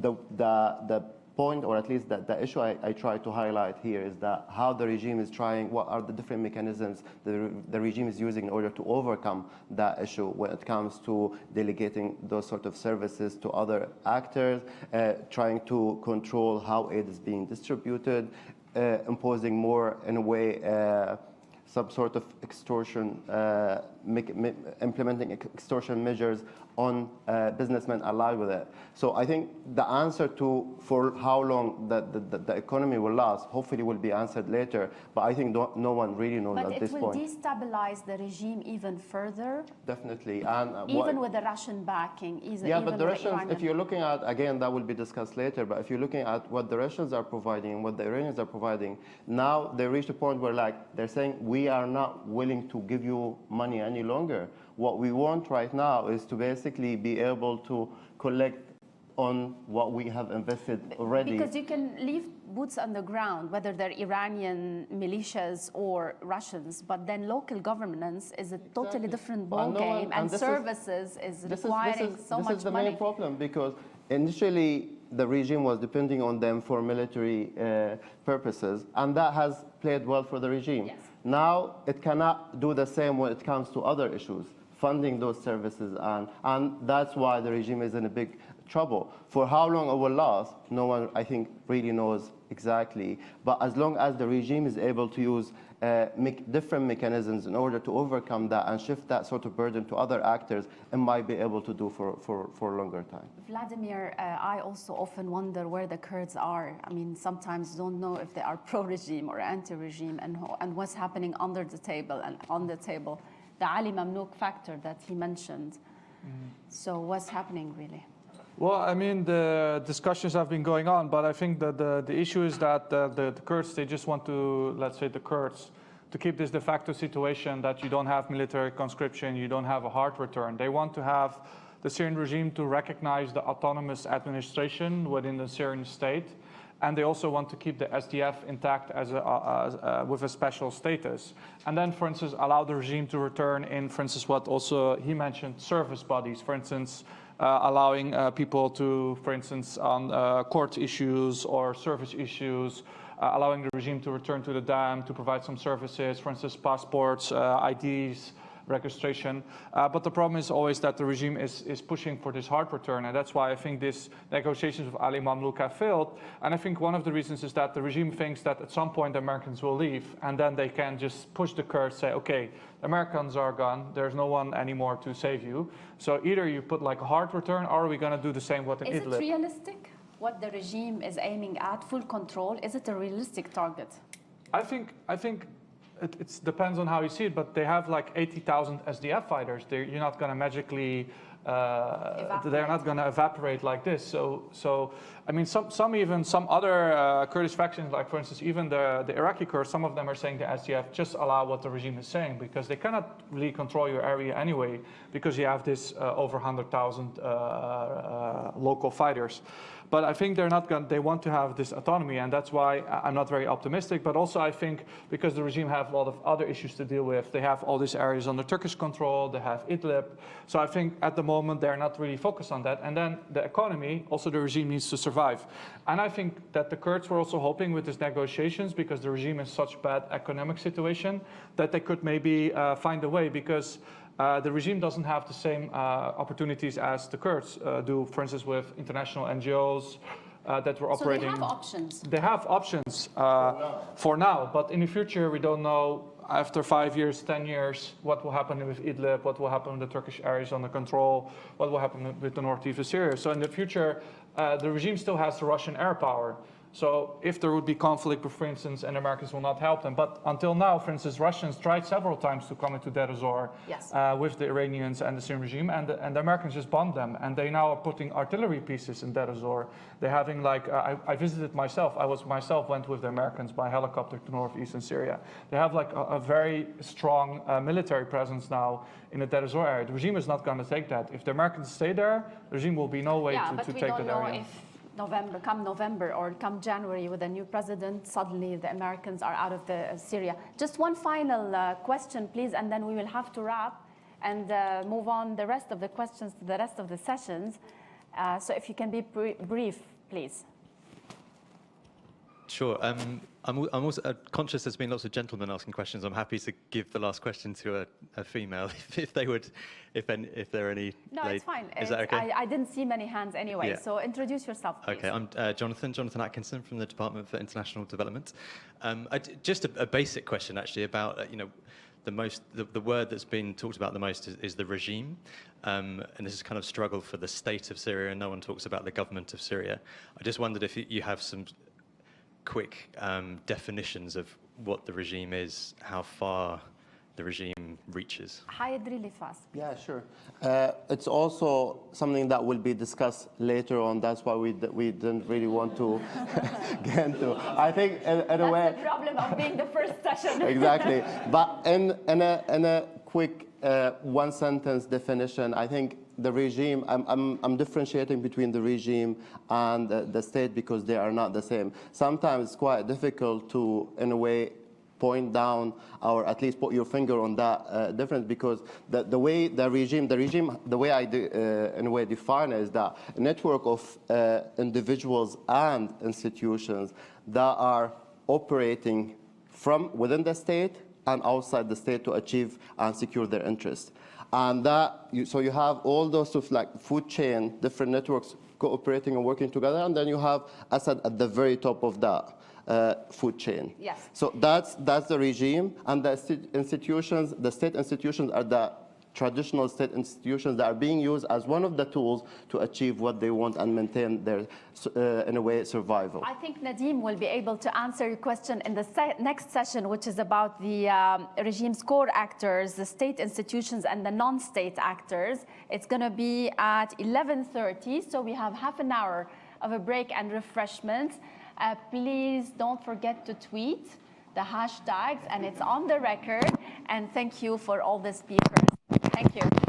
The point, or at least the issue I try to highlight here, is that how the regime is trying, what are the different mechanisms the regime is using in order to overcome that issue when it comes to delegating those sort of services to other actors, trying to control how aid is being distributed, imposing more, in a way, some sort of extortion, implementing extortion measures on businessmen allied with it. So I think the answer for how long the economy will last, hopefully will be answered later, but I think no one really knows at this point. But it will destabilize the regime even further? Definitely. And even with the Russian backing? Yeah, but the Russians, if you're looking at, again, that will be discussed later, but if you're looking at what the Russians are providing and what the Iranians are providing, now they reached a point where, like, they're saying, we are not willing to give you money any longer. What we want right now is to basically be able to collect on what we have invested already. Because you can leave boots on the ground, whether they're Iranian militias or Russians, but then local governance is a totally different ballgame, and services is requiring so much money. This is the main problem, because initially the regime was depending on them for military purposes, and that has played well for the regime. Yes. Now it cannot do the same when it comes to other issues, funding those services, and that's why the regime is in a big trouble. For how long it will last, no one, I think, really knows exactly. But as long as the regime is able to use different mechanisms in order to overcome that and shift that sort of burden to other actors, it might be able to do for a longer time. Vladimir, I also often wonder where the Kurds are. I mean, sometimes don't know if they are pro-regime or anti-regime, and what's happening under the table and on the table. The Ali Mamnouk factor that he mentioned. So what's happening really? Well, I mean, the discussions have been going on, but I think that the issue is that the Kurds, they just want to, let's say the Kurds, to keep this de facto situation that you don't have military conscription, you don't have a hard return. They want to have the Syrian regime to recognize the autonomous administration within the Syrian state, and they also want to keep the SDF intact with a special status. And then, for instance, allow the regime to return in, for instance, what also he mentioned, service bodies, for instance, allowing people to, for instance, on court issues or service issues, allowing the regime to return to the dam to provide some services, for instance, passports, IDs, registration. But the problem is always that the regime is pushing for this hard return, and that's why I think these negotiations with Ali Mamlouk have failed. And I think one of the reasons is that the regime thinks that at some point the Americans will leave, and then they can just push the Kurds, say, okay, the Americans are gone, there's no one anymore to save you. So either you put like a hard return, or are we going to do the same with Idlib? Is it realistic, what the regime is aiming at, full control? Is it a realistic target? I think it depends on how you see it, but they have like 80,000 SDF fighters. You're not going to magically, they're not going to evaporate like this. So I mean, some other Kurdish factions, like for instance, even the Iraqi Kurds, some of them are saying the SDF just allow what the regime is saying, because they cannot really control your area anyway, because you have this over 100,000 local fighters. But I think they want to have this autonomy, and that's why I'm not very optimistic. But also I think because the regime have a lot of other issues to deal with, they have all these areas under Turkish control, they have Idlib. So I think at the moment they're not really focused on that. And then the economy, also the regime needs to survive. And I think that the Kurds were also hoping with these negotiations, because the regime is such a bad economic situation, that they could maybe find a way, because the regime doesn't have the same opportunities as the Kurds do, for instance, with international NGOs that were operating. So they have options. They have options for now, but in the future we don't know, after 5 years, 10 years, what will happen with Idlib, what will happen with the Turkish areas under control, what will happen with the Northeast of Syria. So in the future, the regime still has the Russian air power. So if there would be conflict, for instance, and Americans will not help them. But until now, for instance, Russians tried several times to come into Deir ez-Zor with the Iranians and the Syrian regime, and the Americans just bombed them. And they now are putting artillery pieces in Deir ez-Zor. They're having I visited myself. Went with the Americans by helicopter to Northeastern Syria. They have a very strong military presence now in the Deir ez-Zor area. The regime is not going to take that. If the Americans stay there, the regime will be no way to take that area. Come November or come January with a new president, suddenly the Americans are out of Syria. Just one final question, please, and then we will have to wrap and move on the rest of the questions to the rest of the sessions. So if you can be brief, please. Sure. I'm also conscious there's been lots of gentlemen asking questions. I'm happy to give the last question to a female, if they would, if there are any. No, it's fine. Is that okay? I didn't see many hands anyway, so introduce yourself, please. Okay, I'm Jonathan Atkinson from the Department for International Development. Just a basic question, actually, about the word that's been talked about the most is the regime, and this is kind of struggle for the state of Syria, and no one talks about the government of Syria. I just wondered if you have some quick definitions of what the regime is, how far the regime reaches. Hayed, really fast. Yeah, sure. It's also something that will be discussed later on. That's why we didn't really want to get into. I think in a way. That's the problem of being the first session. Exactly. But in a quick one-sentence definition, I think the regime, I'm differentiating between the regime and the state because they are not the same. Sometimes it's quite difficult to, in a way, point down or at least put your finger on that difference, because the way the regime, the way I in a way define it is that a network of individuals and institutions that are operating from within the state and outside the state to achieve and secure their interests. And so you have all those sort of food chain, different networks cooperating and working together, and then you have Assad at the very top of that food chain. Yes. So that's the regime, and the state institutions are the traditional state institutions that are being used as one of the tools to achieve what they want and maintain their, in a way, survival. I think Nadim will be able to answer your question in the next session, which is about the regime's core actors, the state institutions, and the non-state actors. It's going to be at 11:30, so we have half an hour of a break and refreshments. Please don't forget to tweet the hashtags, and it's on the record. And thank you for all the speakers. Thank you.